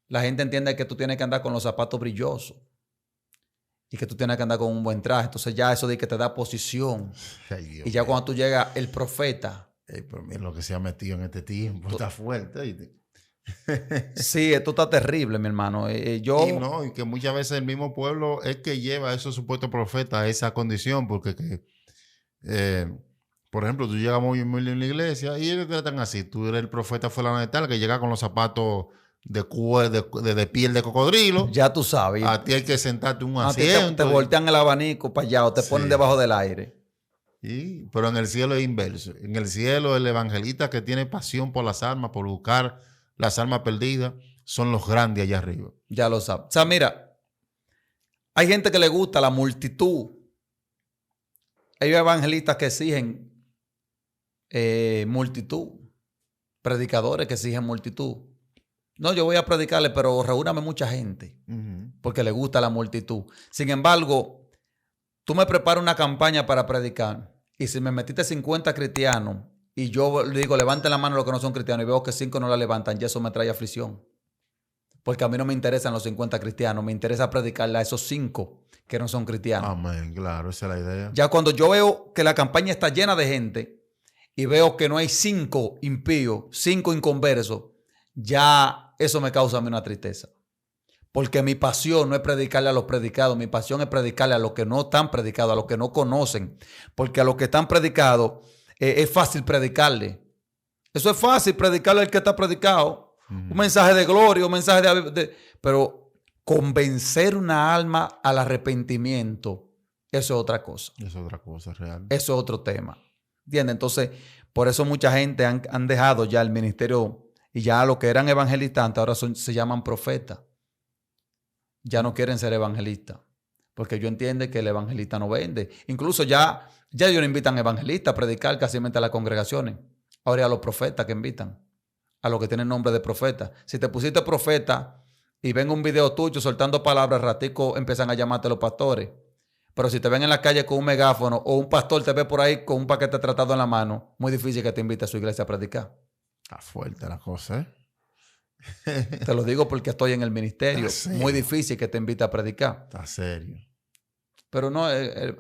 la gente entiende que tú tienes que andar con los zapatos brillosos y que tú tienes que andar con un buen traje. Entonces ya eso de que te da posición. Ay, Dios Y ya mío. cuando tú llegas, el profeta. Pero mira lo que se ha metido en este tiempo. Está fuerte. ¿Oíste? Sí, esto está terrible, mi hermano. Y no, y que muchas veces el mismo pueblo es que lleva a esos supuestos profetas a esa condición, porque por ejemplo, tú llegas muy humilde en la iglesia y ellos te tratan así. Tú eres el profeta fulano de tal que llega con los zapatos de piel de cocodrilo. Ya tú sabes. A ti hay que sentarte en un A ti te asiento. voltean el abanico para allá o te Sí. ponen debajo del aire. Pero en el cielo es inverso. En el cielo el evangelista que tiene pasión por las almas, por buscar las almas perdidas, son los grandes allá arriba. Ya lo sabes. O sea, mira, hay gente que le gusta la multitud. Hay evangelistas que exigen multitud. Predicadores que exigen multitud. No, yo voy a predicarle, pero reúname mucha gente. Porque le gusta la multitud. Sin embargo, tú me preparas una campaña para predicar. Y si me metiste 50 cristianos y yo digo, levanten la mano los que no son cristianos y veo que 5 no la levantan, ya eso me trae aflicción. Porque a mí no me interesan los 50 cristianos, me interesa predicarle a esos 5 que no son cristianos. Amén, claro, esa es la idea. Ya cuando yo veo que la campaña está llena de gente y veo que no hay 5 impíos, 5 inconversos, ya eso me causa a mí una tristeza. Porque mi pasión no es predicarle a los predicados, mi pasión es predicarle a los que no están predicados, a los que no conocen. Porque a los que están predicados es fácil predicarle. Eso es fácil predicarle al que está predicado. Un mensaje de gloria, un mensaje pero convencer una alma al arrepentimiento, eso es otra cosa. Eso es otra cosa real. Eso es otro tema. ¿Entiendes? Entonces, por eso mucha gente han dejado ya el ministerio y ya los que eran evangelistas ahora se llaman profetas. Ya no quieren ser evangelistas. Porque ellos entienden que el evangelista no vende. Incluso ya ellos no invitan evangelistas a predicar casi a las congregaciones. Ahora a los profetas que invitan. A los que tienen nombre de profeta. Si te pusiste profeta y ven un video tuyo soltando palabras, ratico empiezan a llamarte los pastores. Pero si te ven en la calle con un megáfono o un pastor te ve por ahí con un paquete tratado en la mano, muy difícil que te invite a su iglesia a predicar. Está fuerte la cosa, ¿eh? Te lo digo porque estoy en el ministerio. Está Muy difícil que te invite a predicar. Está serio. Pero no, en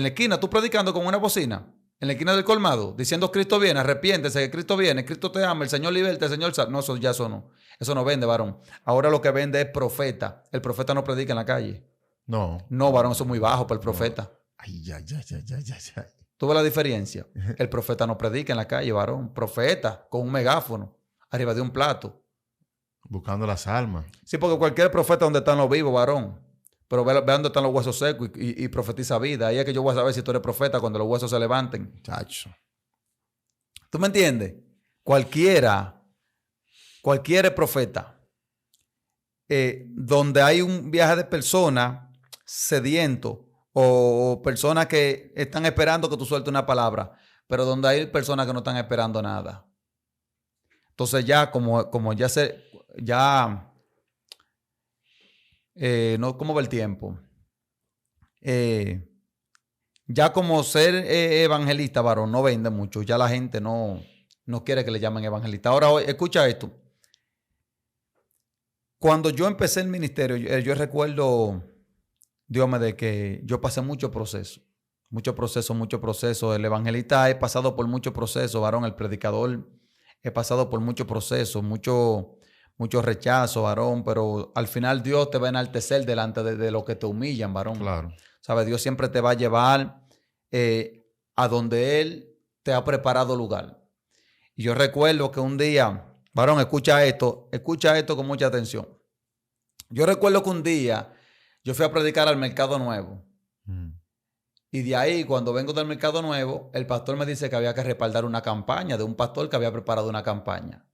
la esquina tú predicando con una bocina, en la esquina del colmado, diciendo Cristo viene, arrepiéntese, que Cristo viene, Cristo te ama, el Señor liberta, el Señor salva. No, eso no. Eso no vende, varón. Ahora lo que vende es profeta. El profeta no predica en la calle. No. No, varón, eso es muy bajo para el profeta. Ay, ya. ¿Tú ves la diferencia? El profeta no predica en la calle, varón. Profeta con un megáfono, arriba de un plato. Buscando las almas. Sí, porque cualquier profeta donde están los vivos, varón. Pero ve dónde están los huesos secos y profetiza vida. Ahí es que yo voy a saber si tú eres profeta cuando los huesos se levanten. Chacho. ¿Tú me entiendes? Cualquier profeta. Donde hay un viaje de personas sedientos o personas que están esperando que tú sueltes una palabra, pero donde hay personas que no están esperando nada. Entonces ya como no, ¿cómo va el tiempo? Ya como ser evangelista, varón, no vende mucho. Ya la gente no quiere que le llamen evangelista. Ahora, escucha esto. Cuando yo empecé el ministerio, yo recuerdo, Dios me de que yo pasé mucho proceso. Mucho proceso. El evangelista he pasado por mucho proceso, varón. El predicador he pasado por mucho proceso, mucho rechazo, varón. Pero al final Dios te va a enaltecer delante de lo que te humillan, varón. Claro. ¿Sabes? Dios siempre te va a llevar a donde Él te ha preparado lugar. Y yo recuerdo que un día, varón, escucha esto con mucha atención. Yo recuerdo que un día yo fui a predicar al Mercado Nuevo. Y de ahí, cuando vengo del Mercado Nuevo, el pastor me dice que había que respaldar una campaña de un pastor que había preparado una campaña.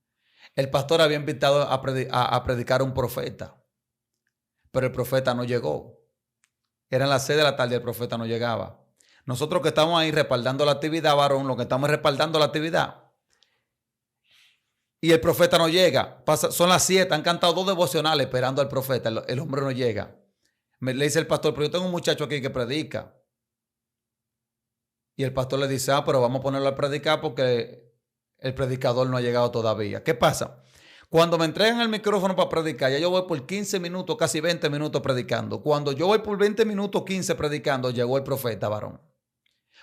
El pastor había invitado a predicar a un profeta, pero el profeta no llegó. Eran las 6 de la tarde y el profeta no llegaba. Nosotros que estamos ahí respaldando la actividad, varón, lo que estamos respaldando la actividad. Y el profeta no llega. Son las 7, han cantado 2 devocionales esperando al profeta. El hombre no llega. Le dice el pastor, pero yo tengo un muchacho aquí que predica. Y el pastor le dice, pero vamos a ponerlo a predicar porque el predicador no ha llegado todavía. ¿Qué pasa? Cuando me entregan el micrófono para predicar, ya yo voy por 15 minutos, casi 20 minutos predicando. Cuando yo voy por 20 minutos, 15 predicando, llegó el profeta, varón.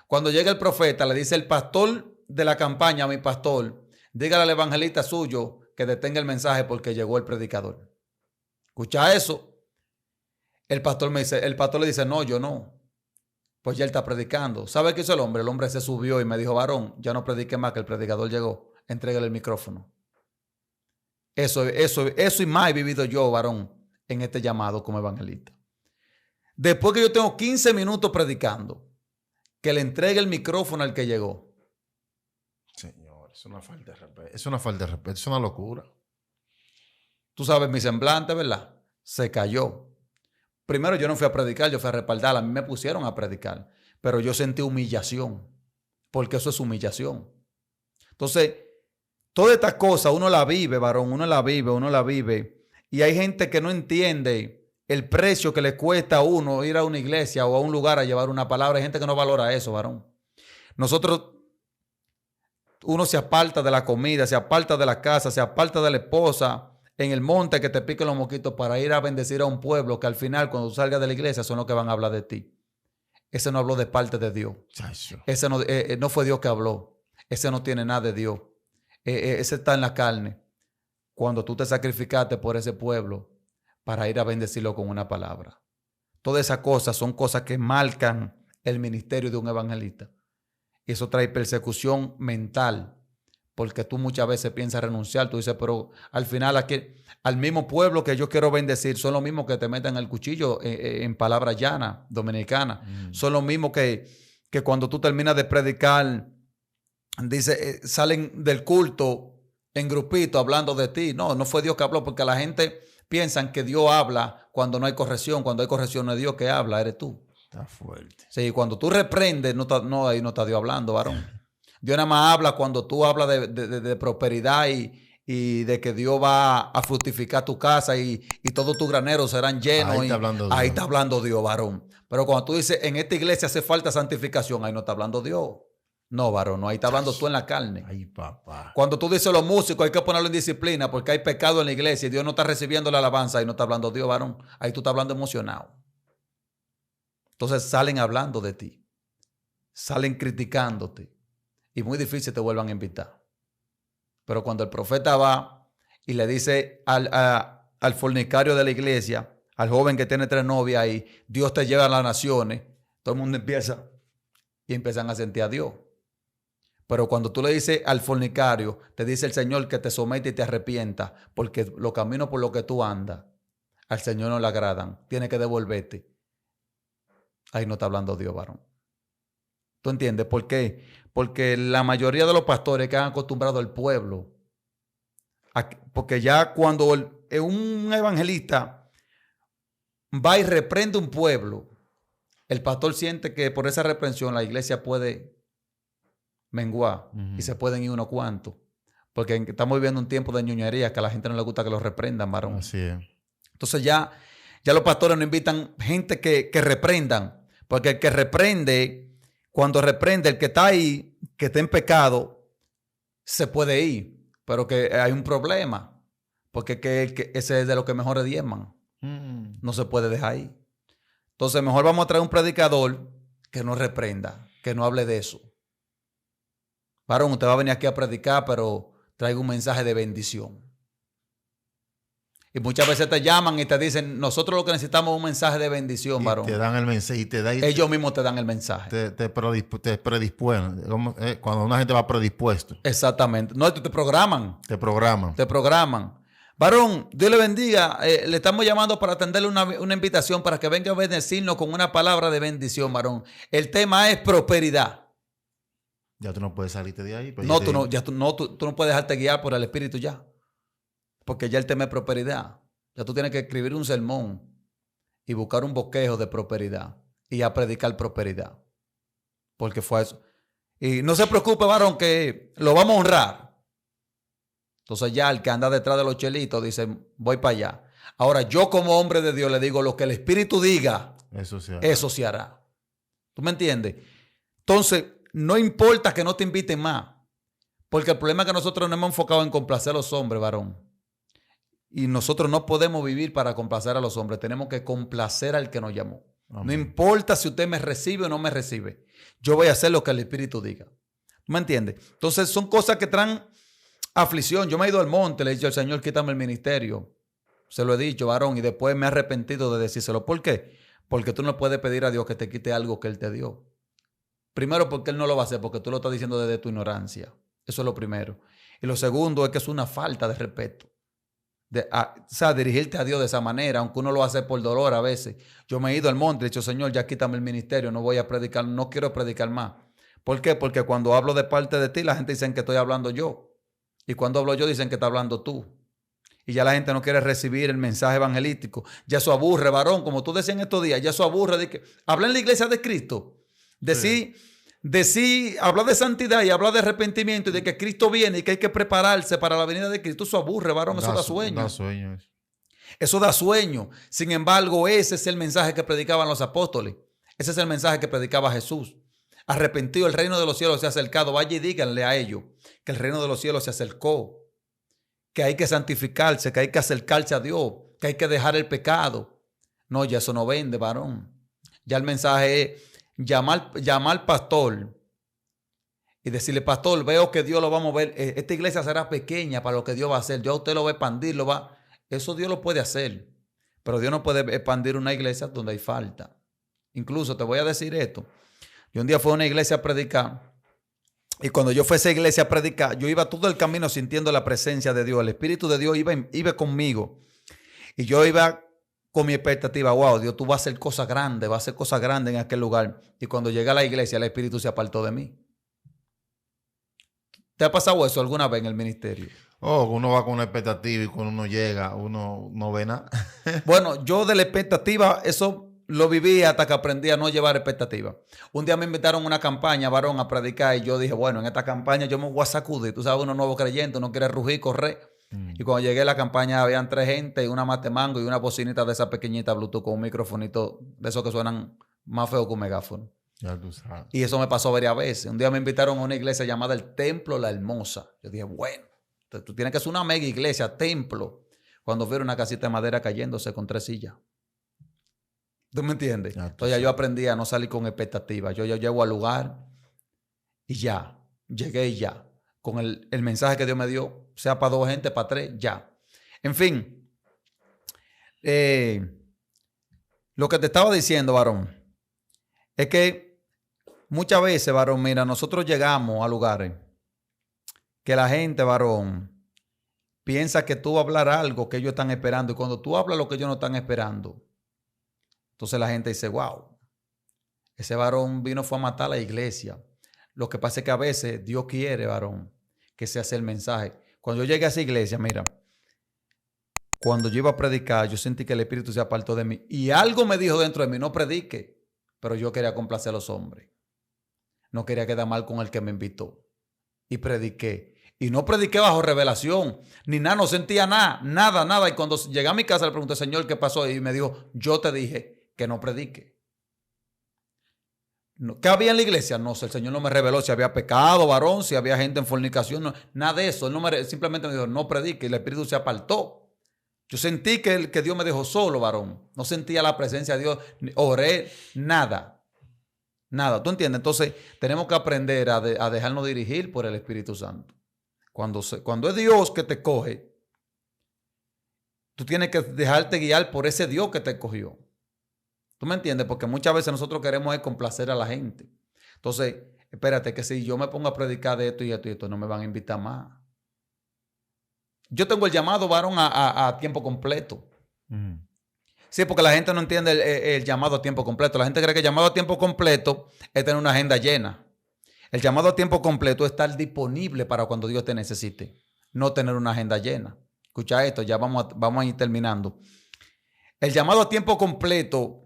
Cuando llega el profeta, le dice el pastor de la campaña a mi pastor, dígale al evangelista suyo que detenga el mensaje porque llegó el predicador. ¿Escucha eso? El pastor le dice, no, yo no. Pues ya él está predicando. ¿Sabe qué hizo el hombre? El hombre se subió y me dijo, varón, ya no predique más que el predicador llegó. Entrégale el micrófono. Eso y más he vivido yo, varón, en este llamado como evangelista. Después que yo tengo 15 minutos predicando, que le entregue el micrófono al que llegó. Señor, es una falta de respeto. Es una falta de respeto, es una locura. Tú sabes, mi semblante, ¿verdad? Se cayó. Primero yo no fui a predicar, yo fui a respaldar. A mí me pusieron a predicar. Pero yo sentí humillación. Porque eso es humillación. Entonces, toda esta cosa uno la vive, varón. Uno la vive. Y hay gente que no entiende el precio que le cuesta a uno ir a una iglesia o a un lugar a llevar una palabra. Hay gente que no valora eso, varón. Uno se aparta de la comida, se aparta de la casa, se aparta de la esposa, en el monte que te piquen los mosquitos para ir a bendecir a un pueblo que al final cuando salgas de la iglesia son los que van a hablar de ti. Ese no habló de parte de Dios. Ese no fue Dios que habló. Ese no tiene nada de Dios. Ese está en la carne. Cuando tú te sacrificaste por ese pueblo para ir a bendecirlo con una palabra. Todas esas cosas son cosas que marcan el ministerio de un evangelista. Y eso trae persecución mental. Porque tú muchas veces piensas renunciar. Tú dices, pero al final al mismo pueblo que yo quiero bendecir son los mismos que te meten el cuchillo en palabras llanas, dominicanas. Son los mismos que cuando tú terminas de predicar, dice, salen del culto en grupito hablando de ti. No fue Dios que habló, porque la gente piensa que Dios habla cuando no hay corrección. Cuando hay corrección no es Dios que habla, eres tú. Está fuerte. Sí, cuando tú reprendes, ahí no está Dios hablando, varón. Dios nada más habla cuando tú hablas de prosperidad y de que Dios va a fructificar tu casa y todos tus graneros serán llenos. Ahí está hablando Dios, varón. Pero cuando tú dices, en esta iglesia hace falta santificación, ahí no está hablando Dios. No, varón, ahí está hablando tú en la carne. Ay, papá. Cuando tú dices los músicos hay que ponerlo en disciplina porque hay pecado en la iglesia y Dios no está recibiendo la alabanza, ahí no está hablando Dios, varón. Ahí tú estás hablando emocionado. Entonces salen hablando de ti. Salen criticándote. Y muy difícil te vuelvan a invitar. Pero cuando el profeta va y le dice al fornicario de la iglesia, al joven que tiene 3 novias y Dios te lleva a las naciones, todo el mundo empiezan a sentir a Dios. Pero cuando tú le dices al fornicario, te dice el Señor que te somete y te arrepienta, porque los caminos por los que tú andas, al Señor no le agradan. Tiene que devolverte. Ahí no está hablando Dios, varón. ¿Tú entiendes por qué? Porque la mayoría de los pastores que han acostumbrado al pueblo, porque ya cuando un evangelista va y reprende un pueblo, el pastor siente que por esa reprensión la iglesia puede menguar y se pueden ir unos cuantos. Porque estamos viviendo un tiempo de ñoñería que a la gente no le gusta que lo reprendan, varón. Así es. Entonces ya los pastores no invitan gente que reprendan. Porque el que reprende, cuando reprende, el que está ahí, que está en pecado, se puede ir. Pero que hay un problema. Porque ese es de los que mejor diezman. No se puede dejar ahí. Entonces mejor vamos a traer un predicador que no reprenda, que no hable de eso. Varón, usted va a venir aquí a predicar, pero traiga un mensaje de bendición. Y muchas veces te llaman y te dicen, nosotros lo que necesitamos es un mensaje de bendición, varón. Te dan el mensaje y ellos mismos te dan el mensaje. Te predisponen. Cuando una gente va predispuesto. Exactamente. No, te programan. Te programan. Te programan. Varón, Dios le bendiga. Le estamos llamando para atenderle una invitación para que venga a bendecirnos con una palabra de bendición, varón. El tema es prosperidad. Ya tú no puedes salirte de ahí. No, tú no puedes dejarte guiar por el Espíritu ya. Porque ya el tema es prosperidad. Ya tú tienes que escribir un sermón y buscar un bosquejo de prosperidad y a predicar prosperidad. Porque fue eso. Y no se preocupe, varón, que lo vamos a honrar. Entonces ya el que anda detrás de los chelitos dice, voy para allá. Ahora yo como hombre de Dios le digo, lo que el Espíritu diga, eso se hará. ¿Tú me entiendes? Entonces, no importa que no te inviten más. Porque el problema es que nosotros nos hemos enfocado en complacer a los hombres, varón. Y nosotros no podemos vivir para complacer a los hombres. Tenemos que complacer al que nos llamó. Amén. No importa si usted me recibe o no me recibe. Yo voy a hacer lo que el Espíritu diga. ¿Tú me entiendes? Entonces son cosas que traen aflicción. Yo me he ido al monte, le he dicho al Señor, quítame el ministerio. Se lo he dicho, varón, y después me he arrepentido de decírselo. ¿Por qué? Porque tú no puedes pedir a Dios que te quite algo que Él te dio. Primero, porque Él no lo va a hacer, porque tú lo estás diciendo desde tu ignorancia. Eso es lo primero. Y lo segundo es que es una falta de respeto. O sea, dirigirte a Dios de esa manera, aunque uno lo hace por dolor a veces. Yo me he ido al monte y he dicho, Señor, ya quítame el ministerio, no voy a predicar, no quiero predicar más. ¿Por qué? Porque cuando hablo de parte de ti, la gente dice que estoy hablando yo. Y cuando hablo yo, dicen que está hablando tú. Y ya la gente no quiere recibir el mensaje evangelístico. Ya eso aburre, varón, como tú decías en estos días, ya eso aburre de que habla en la iglesia de Cristo. Hablar de santidad y hablar de arrepentimiento y de que Cristo viene y que hay que prepararse para la venida de Cristo. Eso aburre, varón, eso da sueño. Eso da sueño. Sin embargo, ese es el mensaje que predicaban los apóstoles. Ese es el mensaje que predicaba Jesús. Arrepentido, el reino de los cielos se ha acercado. Vaya y díganle a ellos que el reino de los cielos se acercó. Que hay que santificarse, que hay que acercarse a Dios, que hay que dejar el pecado. No, ya eso no vende, varón. Ya el mensaje es llamar al pastor y decirle, pastor, veo que Dios lo va a mover. Esta iglesia será pequeña para lo que Dios va a hacer. Yo a usted lo va a expandir, eso Dios lo puede hacer. Pero Dios no puede expandir una iglesia donde hay falta. Incluso te voy a decir esto. Yo un día fui a una iglesia a predicar. Y cuando yo fui a esa iglesia a predicar, yo iba todo el camino sintiendo la presencia de Dios. El Espíritu de Dios iba conmigo. Y yo iba con mi expectativa. Wow, Dios, tú vas a hacer cosas grandes. Vas a hacer cosas grandes en aquel lugar. Y cuando llegué a la iglesia, el Espíritu se apartó de mí. ¿Te ha pasado eso alguna vez en el ministerio? Uno va con una expectativa y cuando uno llega, uno no ve nada. Bueno, yo de la expectativa, eso lo viví hasta que aprendí a no llevar expectativa. Un día me invitaron a una campaña, varón, a predicar y yo dije, bueno, en esta campaña yo me voy a sacudir. Tú sabes, uno nuevo creyente, uno quiere rugir, correr. Y cuando llegué a la campaña habían 3 gente, una matemango y una bocinita de esa pequeñita Bluetooth con un microfonito de esos que suenan más feo que un megáfono. Ya tú sabes. Y eso me pasó varias veces. Un día me invitaron a una iglesia llamada el Templo La Hermosa. Yo dije, bueno, tú tienes que ser una mega iglesia, templo. Cuando vieron una casita de madera cayéndose con 3 sillas. ¿Tú me entiendes? Entonces ya yo aprendí a no salir con expectativas. Yo llego al lugar y ya. Llegué y ya. Con el mensaje que Dios me dio, sea para 2 gente, para 3, ya. En fin. Lo que te estaba diciendo, varón, es que muchas veces, varón, mira, nosotros llegamos a lugares que la gente, varón, piensa que tú vas a hablar algo que ellos están esperando. Y cuando tú hablas lo que ellos no están esperando, entonces la gente dice, wow, ese varón fue a matar a la iglesia. Lo que pasa es que a veces Dios quiere, varón, que se hace el mensaje. Cuando yo llegué a esa iglesia, mira, cuando yo iba a predicar, yo sentí que el Espíritu se apartó de mí. Y algo me dijo dentro de mí, no predique. Pero yo quería complacer a los hombres. No quería quedar mal con el que me invitó. Y prediqué. Y no prediqué bajo revelación, ni nada, no sentía nada, nada. Y cuando llegué a mi casa le pregunté, Señor, ¿qué pasó? Y me dijo, yo te dije que no predique. ¿Qué había en la iglesia? No sé, el Señor no me reveló si había pecado, varón, si había gente en fornicación, no, nada de eso. Él simplemente me dijo, no predique, y el Espíritu se apartó. Yo sentí que Dios me dejó solo, varón. No sentía la presencia de Dios, oré, nada. ¿Tú entiendes? Entonces, tenemos que aprender a dejarnos dirigir por el Espíritu Santo. Cuando es Dios que te coge, tú tienes que dejarte guiar por ese Dios que te cogió. ¿Tú me entiendes? Porque muchas veces nosotros queremos complacer a la gente. Entonces, espérate que si yo me pongo a predicar de esto y esto y esto, no me van a invitar más. Yo tengo el llamado, varón, a tiempo completo. Sí, porque la gente no entiende el llamado a tiempo completo. La gente cree que el llamado a tiempo completo es tener una agenda llena. El llamado a tiempo completo es estar disponible para cuando Dios te necesite, no tener una agenda llena. Escucha esto, ya vamos a ir terminando. El llamado a tiempo completo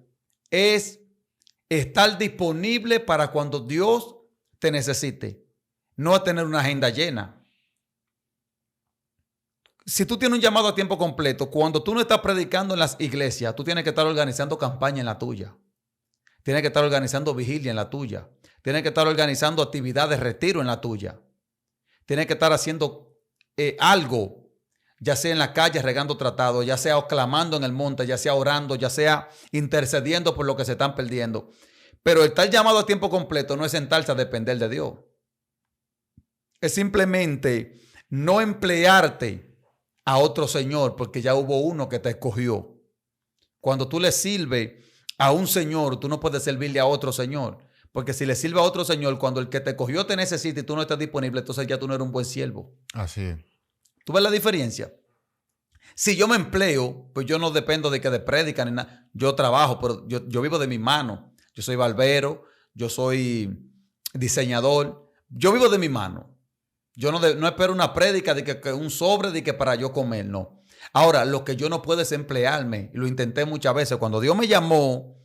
es estar disponible para cuando Dios te necesite, no tener una agenda llena. Si tú tienes un llamado a tiempo completo, cuando tú no estás predicando en las iglesias, tú tienes que estar organizando campaña en la tuya. Tienes que estar organizando vigilia en la tuya. Tienes que estar organizando actividades de retiro en la tuya. Tienes que estar haciendo algo, ya sea en la calle regando tratados, ya sea clamando en el monte, ya sea orando, ya sea intercediendo por lo que se están perdiendo. Pero el tal llamado a tiempo completo no es sentarse a depender de Dios. Es simplemente no emplearte a otro señor porque ya hubo uno que te escogió. Cuando tú le sirves a un señor, tú no puedes servirle a otro señor. Porque si le sirve a otro señor, cuando el que te cogió te necesita y tú no estás disponible, entonces ya tú no eres un buen siervo. Así es. ¿Tú ves la diferencia? Si yo me empleo, pues yo no dependo de que de prédica ni nada. Yo trabajo, pero yo vivo de mi mano. Yo soy barbero, yo soy diseñador. Yo vivo de mi mano. Yo no espero una prédica de que un sobre de que para yo comer, no. Ahora, lo que yo no puedo es emplearme. Lo intenté muchas veces. Cuando Dios me llamó,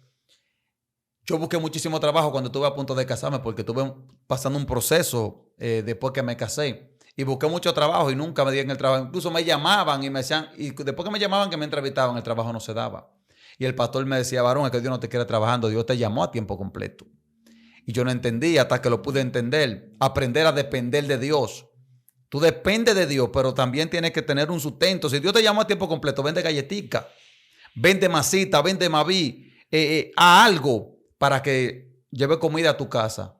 yo busqué muchísimo trabajo cuando estuve a punto de casarme porque estuve pasando un proceso después que me casé. Y busqué mucho trabajo y nunca me dieron el trabajo. Incluso me llamaban y me decían, y después que me llamaban, que me entrevistaban, el trabajo no se daba. Y el pastor me decía, varón, es que Dios no te quiere trabajando, Dios te llamó a tiempo completo. Y yo no entendía hasta que lo pude entender. Aprender a depender de Dios. Tú dependes de Dios, pero también tienes que tener un sustento. Si Dios te llamó a tiempo completo, vende galletica, vende masita, vende maví, a algo para que lleve comida a tu casa.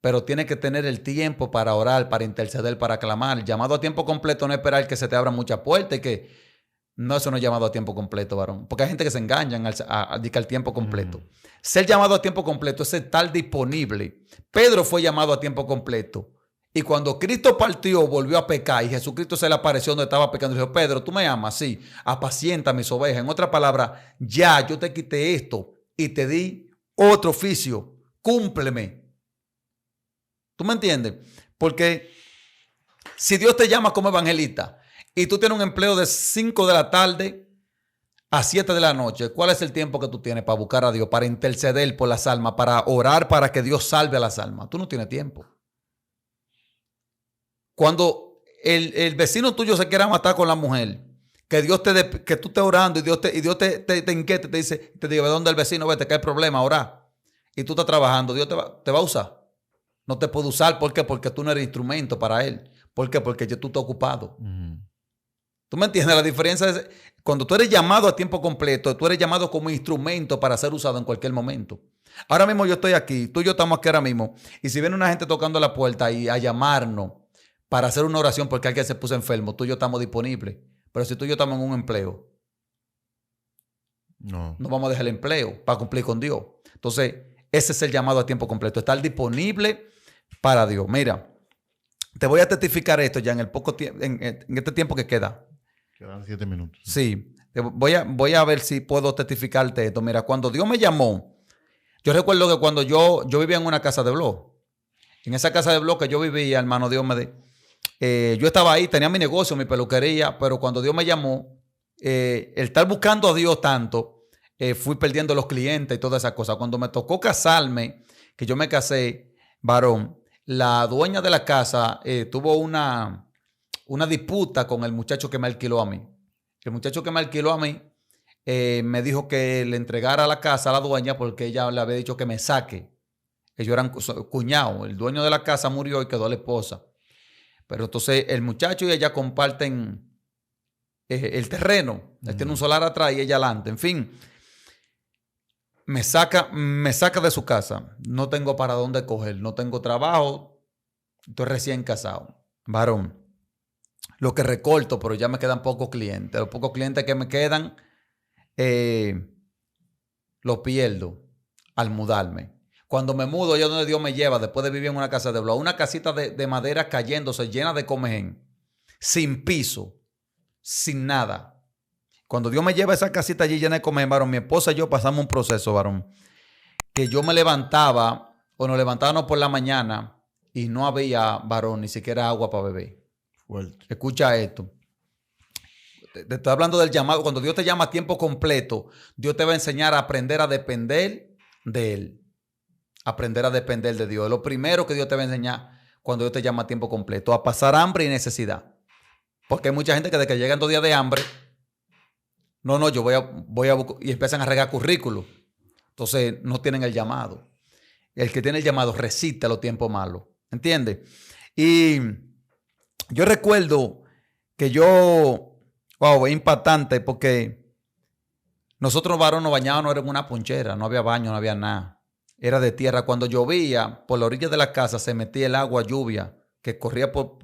Pero tienes que tener el tiempo para orar, para interceder, para clamar. El llamado a tiempo completo no es esperar que se te abran muchas puertas y que no, eso no es llamado a tiempo completo, varón. Porque hay gente que se engañan al tiempo completo. Ser llamado a tiempo completo es estar disponible. Pedro fue llamado a tiempo completo. Y cuando Cristo partió, volvió a pecar y Jesucristo se le apareció donde estaba pecando. Y dijo, Pedro, ¿tú me amas? Sí, apacienta mis ovejas. En otras palabras, ya yo te quité esto y te di otro oficio. Cúmpleme. ¿Tú me entiendes? Porque si Dios te llama como evangelista y tú tienes un empleo de 5 de la tarde a 7 de la noche, ¿cuál es el tiempo que tú tienes para buscar a Dios, para interceder por las almas, para orar para que Dios salve a las almas? Tú no tienes tiempo. Cuando el vecino tuyo se quiera matar con la mujer, que tú estés orando y Dios te inquiete, te dice, te diga, ¿de dónde el vecino? Vete, que hay problema, orar. Y tú estás trabajando, Dios te va a usar. No te puede usar, ¿por qué? Porque tú no eres instrumento para él. ¿Por qué? Porque tú estás ocupado. ¿Tú me entiendes? La diferencia es, cuando tú eres llamado a tiempo completo, tú eres llamado como instrumento para ser usado en cualquier momento. Ahora mismo yo estoy aquí, tú y yo estamos aquí ahora mismo, y si viene una gente tocando la puerta y a llamarnos para hacer una oración porque alguien se puso enfermo, tú y yo estamos disponibles. Pero si tú y yo estamos en un empleo, no vamos a dejar el empleo para cumplir con Dios. Entonces, ese es el llamado a tiempo completo, estar disponible para Dios. Mira, te voy a testificar esto ya en el poco tiempo, en este tiempo que queda. Quedan 7 minutos. Sí, voy a ver si puedo testificarte esto. Mira, cuando Dios me llamó, yo recuerdo que cuando yo vivía en una casa de blog, en esa casa de blog que yo vivía, hermano, Dios yo estaba ahí, tenía mi negocio, mi peluquería, pero cuando Dios me llamó, el estar buscando a Dios tanto, fui perdiendo los clientes y todas esas cosas. Cuando me tocó casarme, que yo me casé, varón, la dueña de la casa tuvo una disputa con el muchacho que me alquiló a mí. El muchacho que me alquiló a mí me dijo que le entregara la casa a la dueña porque ella le había dicho que me saque. Ellos eran cuñados. El dueño de la casa murió y quedó la esposa. Pero entonces el muchacho y ella comparten el terreno. Él tiene un solar atrás y ella adelante. En fin, me saca de su casa. No tengo para dónde coger. No tengo trabajo. Estoy recién casado. Varón. Lo que recorto, pero ya me quedan pocos clientes. Los pocos clientes que me quedan, los pierdo al mudarme. Cuando me mudo, yo donde Dios me lleva, después de vivir en una casa de blog, una casita de madera cayéndose, llena de comején, sin piso, sin nada. Cuando Dios me lleva a esa casita allí llena de comején, varón, mi esposa y yo pasamos un proceso, varón, que yo me levantaba, o nos levantábamos por la mañana y no había, varón, ni siquiera agua para beber. Fuerte. Escucha esto. Te estoy hablando del llamado. Cuando Dios te llama a tiempo completo, Dios te va a enseñar a aprender a depender de Él. Aprender a depender de Dios. Es lo primero que Dios te va a enseñar cuando Dios te llama a tiempo completo. A pasar hambre y necesidad. Porque hay mucha gente que desde que llegan 2 días de hambre, yo voy a buscar, y empiezan a regar currículos. Entonces no tienen el llamado. El que tiene el llamado resiste a los tiempos malos. ¿Entiendes? Y yo recuerdo que es impactante porque nosotros varones nos bañábamos, no era en una ponchera, no había baño, no había nada. Era de tierra. Cuando llovía, por la orilla de la casa se metía el agua lluvia que corría por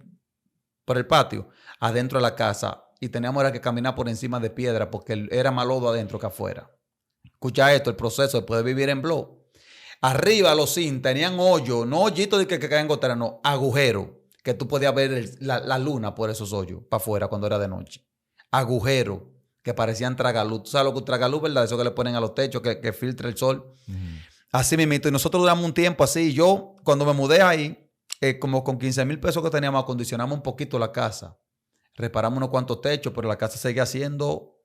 el patio, adentro de la casa. Y teníamos que caminar por encima de piedra porque era más lodo adentro que afuera. Escucha esto, el proceso después de vivir en blog. Arriba los zinc tenían hoyos, no hoyitos de que caen goteras, no, agujeros, que tú podías ver la luna por esos hoyos, para afuera cuando era de noche. Agujeros que parecían tragaluz. ¿Tú sabes lo que es tragaluz, verdad? Eso que le ponen a los techos, que filtra el sol. Así mismito. Y nosotros duramos un tiempo así. Yo, cuando me mudé ahí, como con 15,000 pesos que teníamos, acondicionamos un poquito la casa. Reparamos unos cuantos techos, pero la casa seguía siendo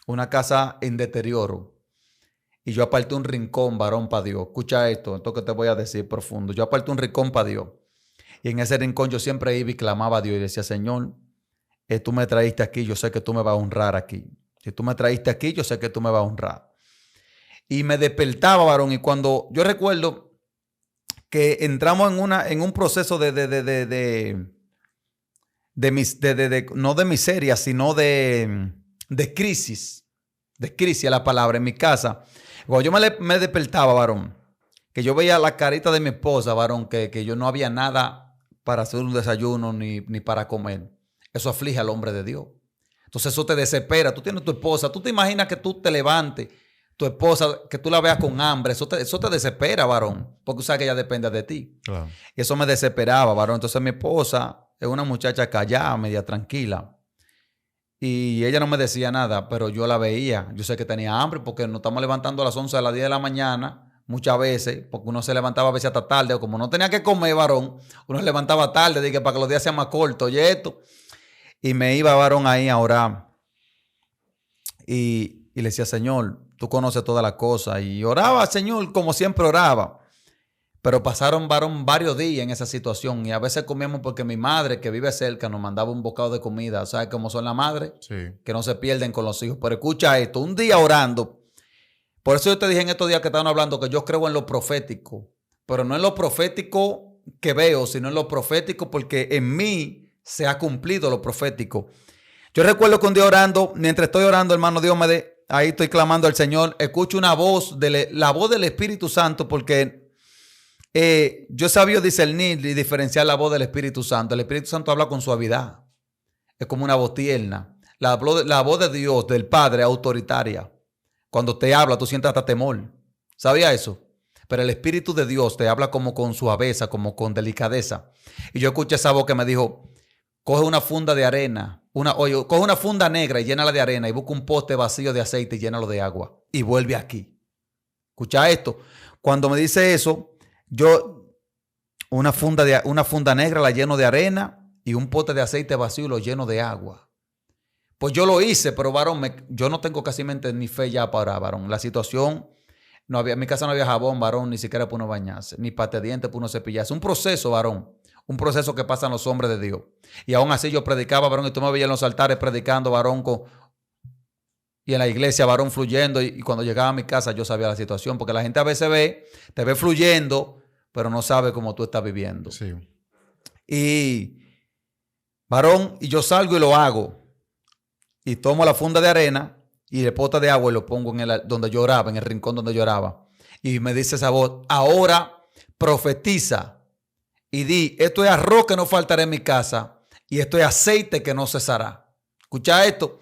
una casa en deterioro. Y yo aparté un rincón, varón, para Dios. Escucha esto que te voy a decir profundo. Yo aparté un rincón para Dios. Y en ese rincón yo siempre iba y clamaba a Dios y decía, Señor, tú me traíste aquí, yo sé que tú me vas a honrar aquí. Si tú me traíste aquí, yo sé que tú me vas a honrar. Y me despertaba, varón. Y cuando yo recuerdo que entramos en un proceso no de miseria, sino de crisis. De crisis a la palabra en mi casa. Cuando yo me despertaba, varón, que yo veía la carita de mi esposa, varón, que yo no había nada para hacer un desayuno ni para comer. Eso aflige al hombre de Dios. Entonces eso te desespera. Tú tienes tu esposa. Tú te imaginas que tú te levantes, tu esposa, que tú la veas con hambre. Eso te desespera, varón. Porque sabes que ella depende de ti. Claro. Y eso me desesperaba, varón. Entonces mi esposa es una muchacha callada, media tranquila. Y ella no me decía nada, pero yo la veía. Yo sé que tenía hambre porque nos estamos levantando a las 11 a las 10 de la mañana. Muchas veces, porque uno se levantaba a veces hasta tarde. O como no tenía que comer, varón, uno se levantaba tarde, dije, para que los días sean más cortos. Y esto. Y me iba, varón, ahí a orar. Y le decía, Señor, tú conoces todas las cosas. Y oraba, Señor, como siempre oraba. Pero pasaron, varón, varios días en esa situación. Y a veces comíamos porque mi madre, que vive cerca, nos mandaba un bocado de comida. ¿Sabes cómo son las madres? Sí. Que no se pierden con los hijos. Pero escucha esto, un día orando. Por eso yo te dije en estos días que estaban hablando que yo creo en lo profético. Pero no en lo profético que veo, sino en lo profético porque en mí se ha cumplido lo profético. Yo recuerdo que un día orando, mientras estoy orando, hermano, Dios me dé, ahí estoy clamando al Señor, escucho una voz, la voz del Espíritu Santo, porque yo sabía discernir y diferenciar la voz del Espíritu Santo. El Espíritu Santo habla con suavidad. Es como una voz tierna. La voz de Dios, del Padre, autoritaria. Cuando te habla, tú sientes hasta temor. ¿Sabía eso? Pero el Espíritu de Dios te habla como con suaveza, como con delicadeza. Y yo escuché esa voz que me dijo, coge una funda de arena, coge una funda negra y llénala de arena y busca un pote vacío de aceite y llénalo de agua. Y vuelve aquí. Escucha esto. Cuando me dice eso, yo una funda negra la lleno de arena y un pote de aceite vacío lo lleno de agua. Pues yo lo hice, pero varón, yo no tengo casi mente ni fe ya para varón. La situación No había, en mi casa no había jabón, varón, ni siquiera para uno bañarse, ni pate de dientes para uno cepillarse. Un proceso, varón. Un proceso que pasan los hombres de Dios. Y aún así yo predicaba, varón, y tú me veías en los altares predicando, varón, y en la iglesia, varón, fluyendo. Y cuando llegaba a mi casa yo sabía la situación. Porque la gente a veces te ve fluyendo, pero no sabe cómo tú estás viviendo. Sí. Y, varón, y yo salgo y lo hago. Y tomo la funda de arena y el pote de agua y lo pongo donde yo oraba, en el rincón donde yo oraba. Y me dice esa voz, ahora profetiza y di, esto es arroz que no faltará en mi casa y esto es aceite que no cesará. Escucha esto.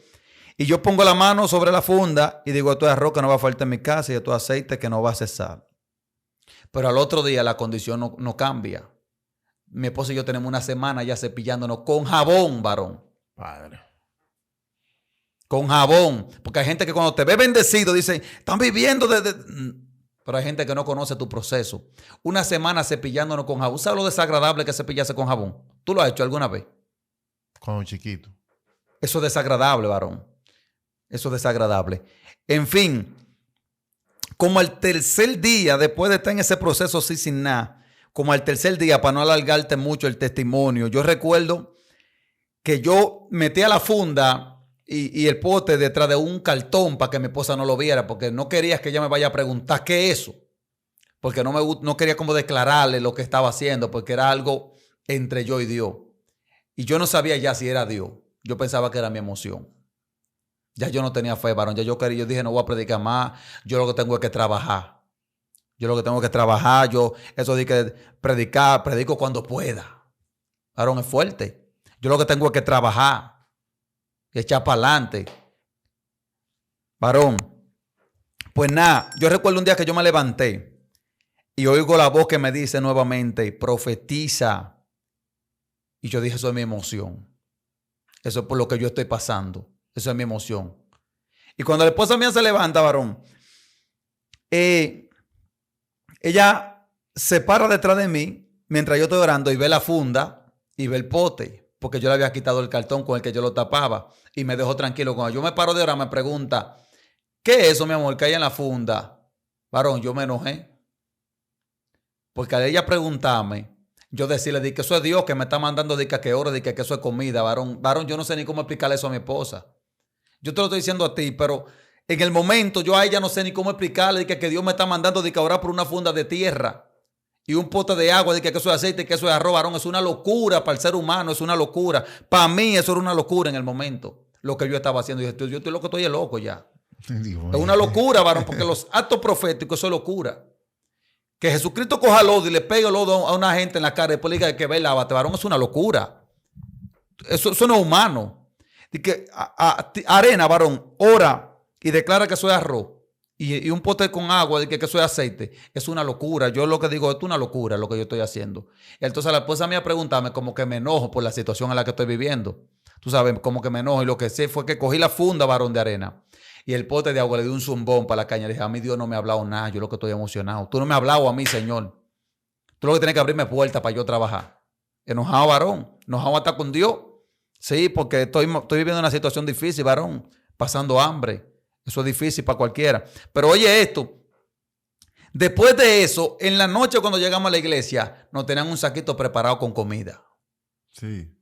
Y yo pongo la mano sobre la funda y digo, esto es arroz que no va a faltar en mi casa y esto es aceite que no va a cesar. Pero al otro día la condición no cambia. Mi esposa y yo tenemos una semana ya cepillándonos con jabón, varón. Padre. Con jabón. Porque hay gente que cuando te ve bendecido dice, están viviendo Pero hay gente que no conoce tu proceso. Una semana cepillándonos con jabón. ¿Sabes lo desagradable que es cepillarse con jabón? ¿Tú lo has hecho alguna vez? Cuando chiquito. Eso es desagradable, varón. Eso es desagradable. En fin, como al tercer día, después de estar en ese proceso así sin nada, como al tercer día, para no alargarte mucho el testimonio, yo recuerdo que yo metía la funda y el pote detrás de un cartón para que mi esposa no lo viera, porque no quería que ella me vaya a preguntar qué es eso. Porque no quería como declararle lo que estaba haciendo, porque era algo entre yo y Dios. Y yo no sabía ya si era Dios. Yo pensaba que era mi emoción. Ya yo no tenía fe, varón. Yo dije, no voy a predicar más. Yo lo que tengo es que trabajar. Eso de que predico cuando pueda. Varón, es fuerte. Yo lo que tengo es que trabajar. Y echar para adelante. Varón. Pues nada, yo recuerdo un día que yo me levanté y oigo la voz que me dice nuevamente, profetiza. Y yo dije, eso es mi emoción. Eso es por lo que yo estoy pasando. Eso es mi emoción. Y cuando la esposa mía se levanta, varón, ella se para detrás de mí mientras yo estoy orando y ve la funda y ve el pote, porque yo le había quitado el cartón con el que yo lo tapaba y me dejó tranquilo. Cuando yo me paro de orar, me pregunta, ¿qué es eso, mi amor, que hay en la funda? Varón, yo me enojé. Porque al ella preguntarme, yo decirle di que eso es Dios que me está mandando, di que oro, di que eso es comida, varón. Varón, yo no sé ni cómo explicarle eso a mi esposa. Yo te lo estoy diciendo a ti, pero en el momento yo a ella no sé ni cómo explicarle que Dios me está mandando de que orar por una funda de tierra y un pote de agua, de que eso es aceite, que eso es arroz, varón. Es una locura para el ser humano, es una locura. Para mí eso era una locura en el momento, lo que yo estaba haciendo. Yo estoy loco, estoy loco ya. Es una locura, varón, porque los actos proféticos son locura. Que Jesucristo coja lodo y le pegue lodo a una gente en la cara y después le diga que ve, lávate, varón, es una locura. Eso no es humano. Y que arena, varón, ora y declara que eso es arroz y un pote con agua de que eso es aceite. Es una locura. Yo lo que digo es una locura lo que yo estoy haciendo. Entonces la esposa mía preguntarme como que me enojo por la situación en la que estoy viviendo. Tú sabes, como que me enojo. Y lo que sé fue que cogí la funda, varón, de arena y el pote de agua, le di un zumbón para la caña. Le dije, a mí Dios no me ha hablado nada. Yo lo que estoy emocionado. Tú no me has hablado a mí, Señor. Tú lo que tienes que abrirme puertas para yo trabajar. Enojado, varón. Enojado hasta con Dios. Sí, porque estoy viviendo una situación difícil, varón, pasando hambre. Eso es difícil para cualquiera. Pero oye esto, después de eso, en la noche cuando llegamos a la iglesia, nos tenían un saquito preparado con comida. Sí.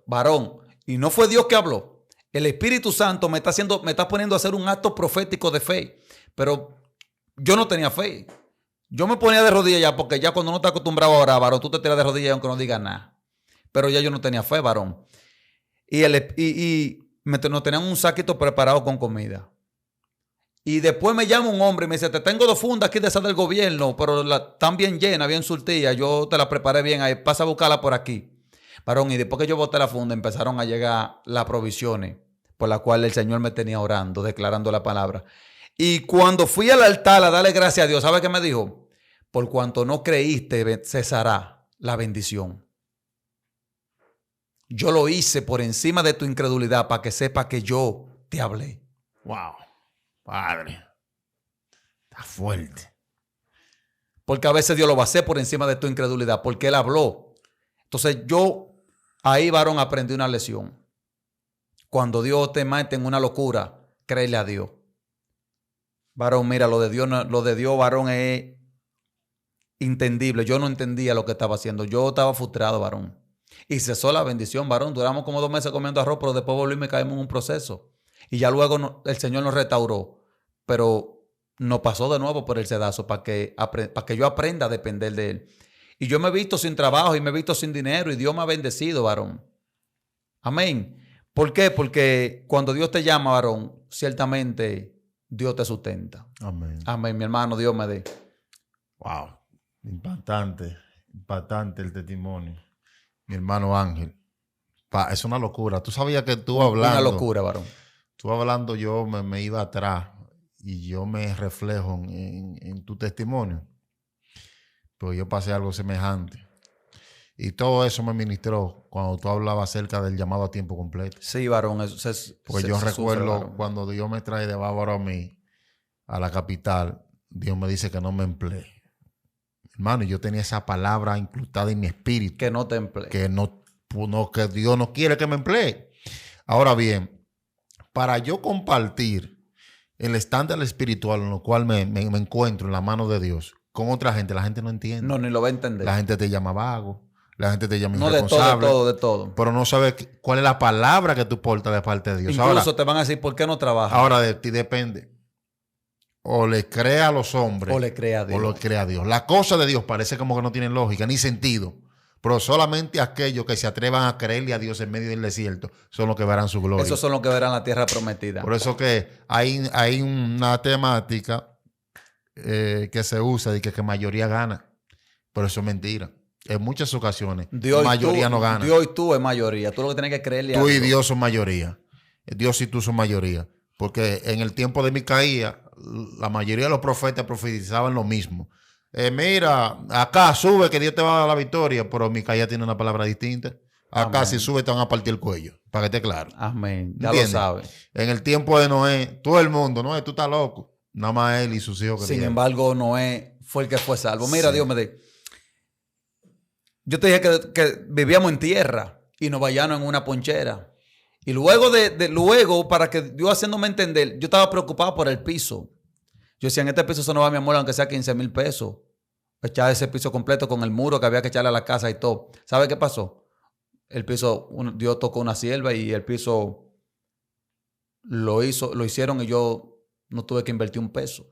Varón, y no fue Dios que habló. El Espíritu Santo me está poniendo a hacer un acto profético de fe. Pero yo no tenía fe. Yo me ponía de rodillas ya, porque ya cuando uno está acostumbrado a orar, varón, tú te tiras de rodillas aunque no digas nada. Pero ya yo no tenía fe, varón. Nos tenían un saquito preparado con comida. Y después me llama un hombre y me dice, te tengo 2 fundas aquí de esas del gobierno, pero están bien llenas, bien surtidas. Yo te las preparé bien ahí, pasa a buscarla por aquí. Varón, y después que yo boté la funda, empezaron a llegar las provisiones por las cuales el Señor me tenía orando, declarando la palabra. Y cuando fui al altar a darle gracias a Dios, ¿sabe qué me dijo? Por cuanto no creíste, cesará la bendición. Yo lo hice por encima de tu incredulidad para que sepa que yo te hablé. Wow. Padre. Está fuerte. Porque a veces Dios lo va a hacer por encima de tu incredulidad, porque Él habló. Entonces yo ahí, varón, aprendí una lección. Cuando Dios te mete en una locura, créele a Dios. Varón, mira, lo de Dios, lo de Dios, varón, es entendible. Yo no entendía lo que estaba haciendo. Yo estaba frustrado, varón. Y cesó la bendición, varón. Duramos como 2 meses comiendo arroz, pero después volvimos y caímos en un proceso. Y ya luego el Señor nos restauró. Pero nos pasó de nuevo por el sedazo para que yo aprenda a depender de Él. Y yo me he visto sin trabajo y me he visto sin dinero y Dios me ha bendecido, varón. Amén. ¿Por qué? Porque cuando Dios te llama, varón, ciertamente Dios te sustenta. Amén. Amén, mi hermano, Dios me dé. Wow. Impactante el testimonio. Mi hermano Ángel. Es una locura. Tú sabías que tú hablando. Una locura, varón. Tú hablando, yo me iba atrás y yo me reflejo en tu testimonio. Pero yo pasé algo semejante. Y todo eso me ministró cuando tú hablabas acerca del llamado a tiempo completo. Sí, varón. Pues yo recuerdo varón. cuando Dios me trae de Bávaro a mí, a la capital, Dios me dice que no me emplee. Hermano, yo tenía esa palabra incrustada en mi espíritu. Que no te emplee. Que que Dios no quiere que me emplee. Ahora bien, para yo compartir el estándar espiritual en lo cual me encuentro en la mano de Dios con otra gente, la gente no entiende. No, ni lo va a entender. La gente te llama vago, la gente te llama no, irresponsable. de todo. Pero no sabe cuál es la palabra que tú portas de parte de Dios. Incluso ahora, te van a decir, ¿por qué no trabajas? Ahora de ti depende. O le crea a los hombres. O le crea a Dios. O lo crea a Dios. Las cosas de Dios parece como que no tienen lógica ni sentido. Pero solamente aquellos que se atrevan a creerle a Dios en medio del desierto son los que verán su gloria. Esos son los que verán la tierra prometida. Por eso que hay una temática que se usa de que mayoría gana. Pero eso es mentira. En muchas ocasiones, mayoría no gana. Dios y tú es mayoría. Tú lo que tienes que creerle a Dios. Tú y Dios son mayoría. Dios y tú son mayoría. Porque en el tiempo de Micaías, la mayoría de los profetas profetizaban lo mismo. Mira, acá sube que Dios te va a dar la victoria, pero Micaías tiene una palabra distinta. Acá si sube te van a partir el cuello, para que esté claro. Amén. Ya ¿Entiendes? lo sabes. En el tiempo de Noé, todo el mundo, Noé, tú estás loco. Nada más él y sus hijos. Sin embargo, Noé fue el que fue salvo. Mira, Sí. Dios me dé. Yo te dije que vivíamos en tierra y nos vayamos en una ponchera. Y luego luego, para que Dios haciéndome entender, yo estaba preocupado por el piso. Yo decía, en este piso se nos va, mi amor, aunque sea 15,000 pesos. Echar ese piso completo con el muro que había que echarle a la casa y todo. ¿Sabe qué pasó? El piso, Dios tocó una sierva y el piso lo hicieron y yo no tuve que invertir un peso.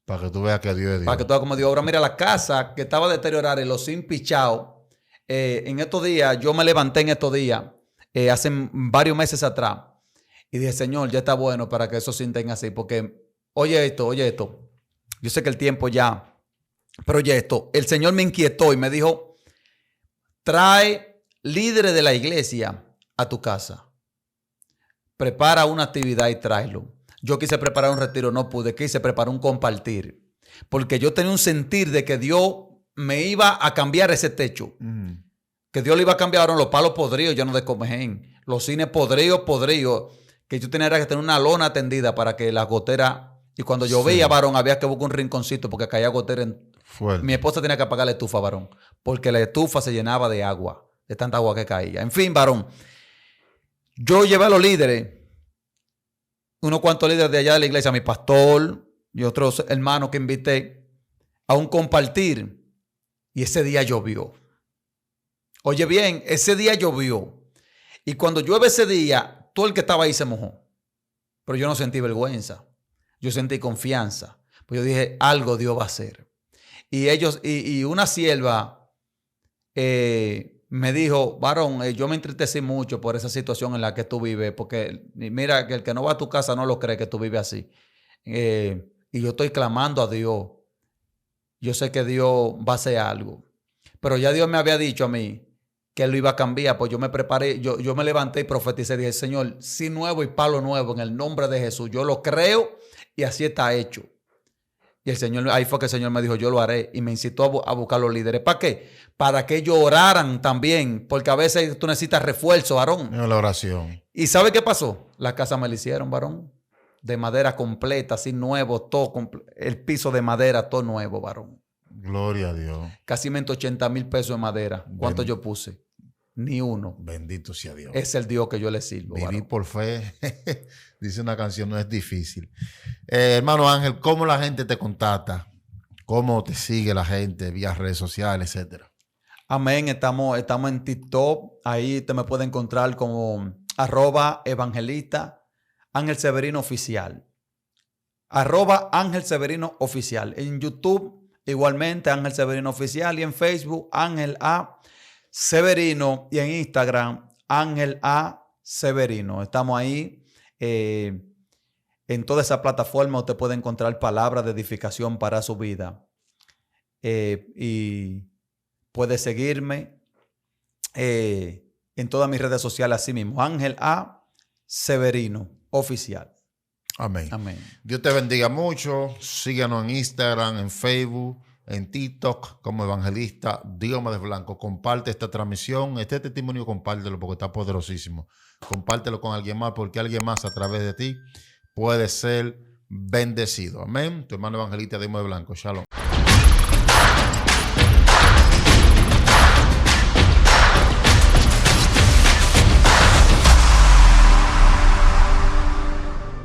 Para que tú veas que Dios es Dios. Para que tú veas como Dios obra. Mira, la casa que estaba deteriorada y los zinc pichados. En estos días, yo me levanté en estos días, hace varios meses atrás, y dije, Señor, ya está bueno para que eso sienten así, porque oye esto, yo sé que el tiempo ya, pero oye esto, el Señor me inquietó y me dijo, trae líderes de la iglesia a tu casa, prepara una actividad y tráelo. Yo quise preparar un retiro, no pude, quise preparar un compartir, porque yo tenía un sentir de que Dios me iba a cambiar ese techo. Que Dios le iba a cambiar ahora los palos podridos, llenos de comején. Los cines podridos. Que yo tenía que tener una lona tendida para que la gotera... Y cuando llovía, varón, había que buscar un rinconcito porque caía gotera. Mi esposa tenía que apagar la estufa, varón. Porque la estufa se llenaba de agua. De tanta agua que caía. En fin, varón. Yo llevé a los líderes. Unos cuantos líderes de allá de la iglesia. A mi pastor y otros hermanos que invité a un compartir. Y ese día llovió. Oye bien, ese día llovió. Y cuando llueve ese día, todo el que estaba ahí se mojó. Pero yo no sentí vergüenza. Yo sentí confianza. Pues yo dije, algo Dios va a hacer. Y una sierva me dijo, varón, yo me entristecí mucho por esa situación en la que tú vives. Porque mira, que el que no va a tu casa no lo cree que tú vives así. Y yo estoy clamando a Dios. Yo sé que Dios va a hacer algo. Pero ya Dios me había dicho a mí que Él lo iba a cambiar. Pues yo me preparé, yo me levanté y profeticé. Dije, Señor, sí nuevo y palo nuevo en el nombre de Jesús. Yo lo creo y así está hecho. Y el Señor, ahí fue que el Señor me dijo, yo lo haré. Y me incitó a buscar los líderes. ¿Para qué? Para que ellos oraran también. Porque a veces tú necesitas refuerzo, varón. En la oración. ¿Y sabe qué pasó? La casa me la hicieron, varón. De madera completa, así nuevo, todo el piso de madera, todo nuevo, varón. Gloria a Dios. Casi 80,000 pesos de madera. ¿Cuánto yo puse? Ni uno. Bendito sea Dios. Es el Dios que yo le sirvo. Vivir varón. por fe, dice una canción, no es difícil. Hermano Ángel, ¿cómo la gente te contacta? ¿Cómo te sigue la gente vía redes sociales, etcétera? Amén. Estamos en TikTok. Ahí te me puede encontrar como @evangelista Ángel Severino Oficial. @Ángel Severino Oficial. En YouTube, igualmente, Ángel Severino Oficial. Y en Facebook, Ángel A. Severino. Y en Instagram, Ángel A. Severino. Estamos ahí. En toda esa plataforma usted puede encontrar palabras de edificación para su vida. Y puede seguirme en todas mis redes sociales así mismo. Ángel A. Severino Oficial. Amén. Amén. Dios te bendiga mucho. Síganos en Instagram, en Facebook, en TikTok como Evangelista Diomedes Blanco. Comparte esta transmisión. Este testimonio compártelo porque está poderosísimo. Compártelo con alguien más porque alguien más a través de ti puede ser bendecido. Amén. Tu hermano Evangelista Diomedes Blanco. Shalom.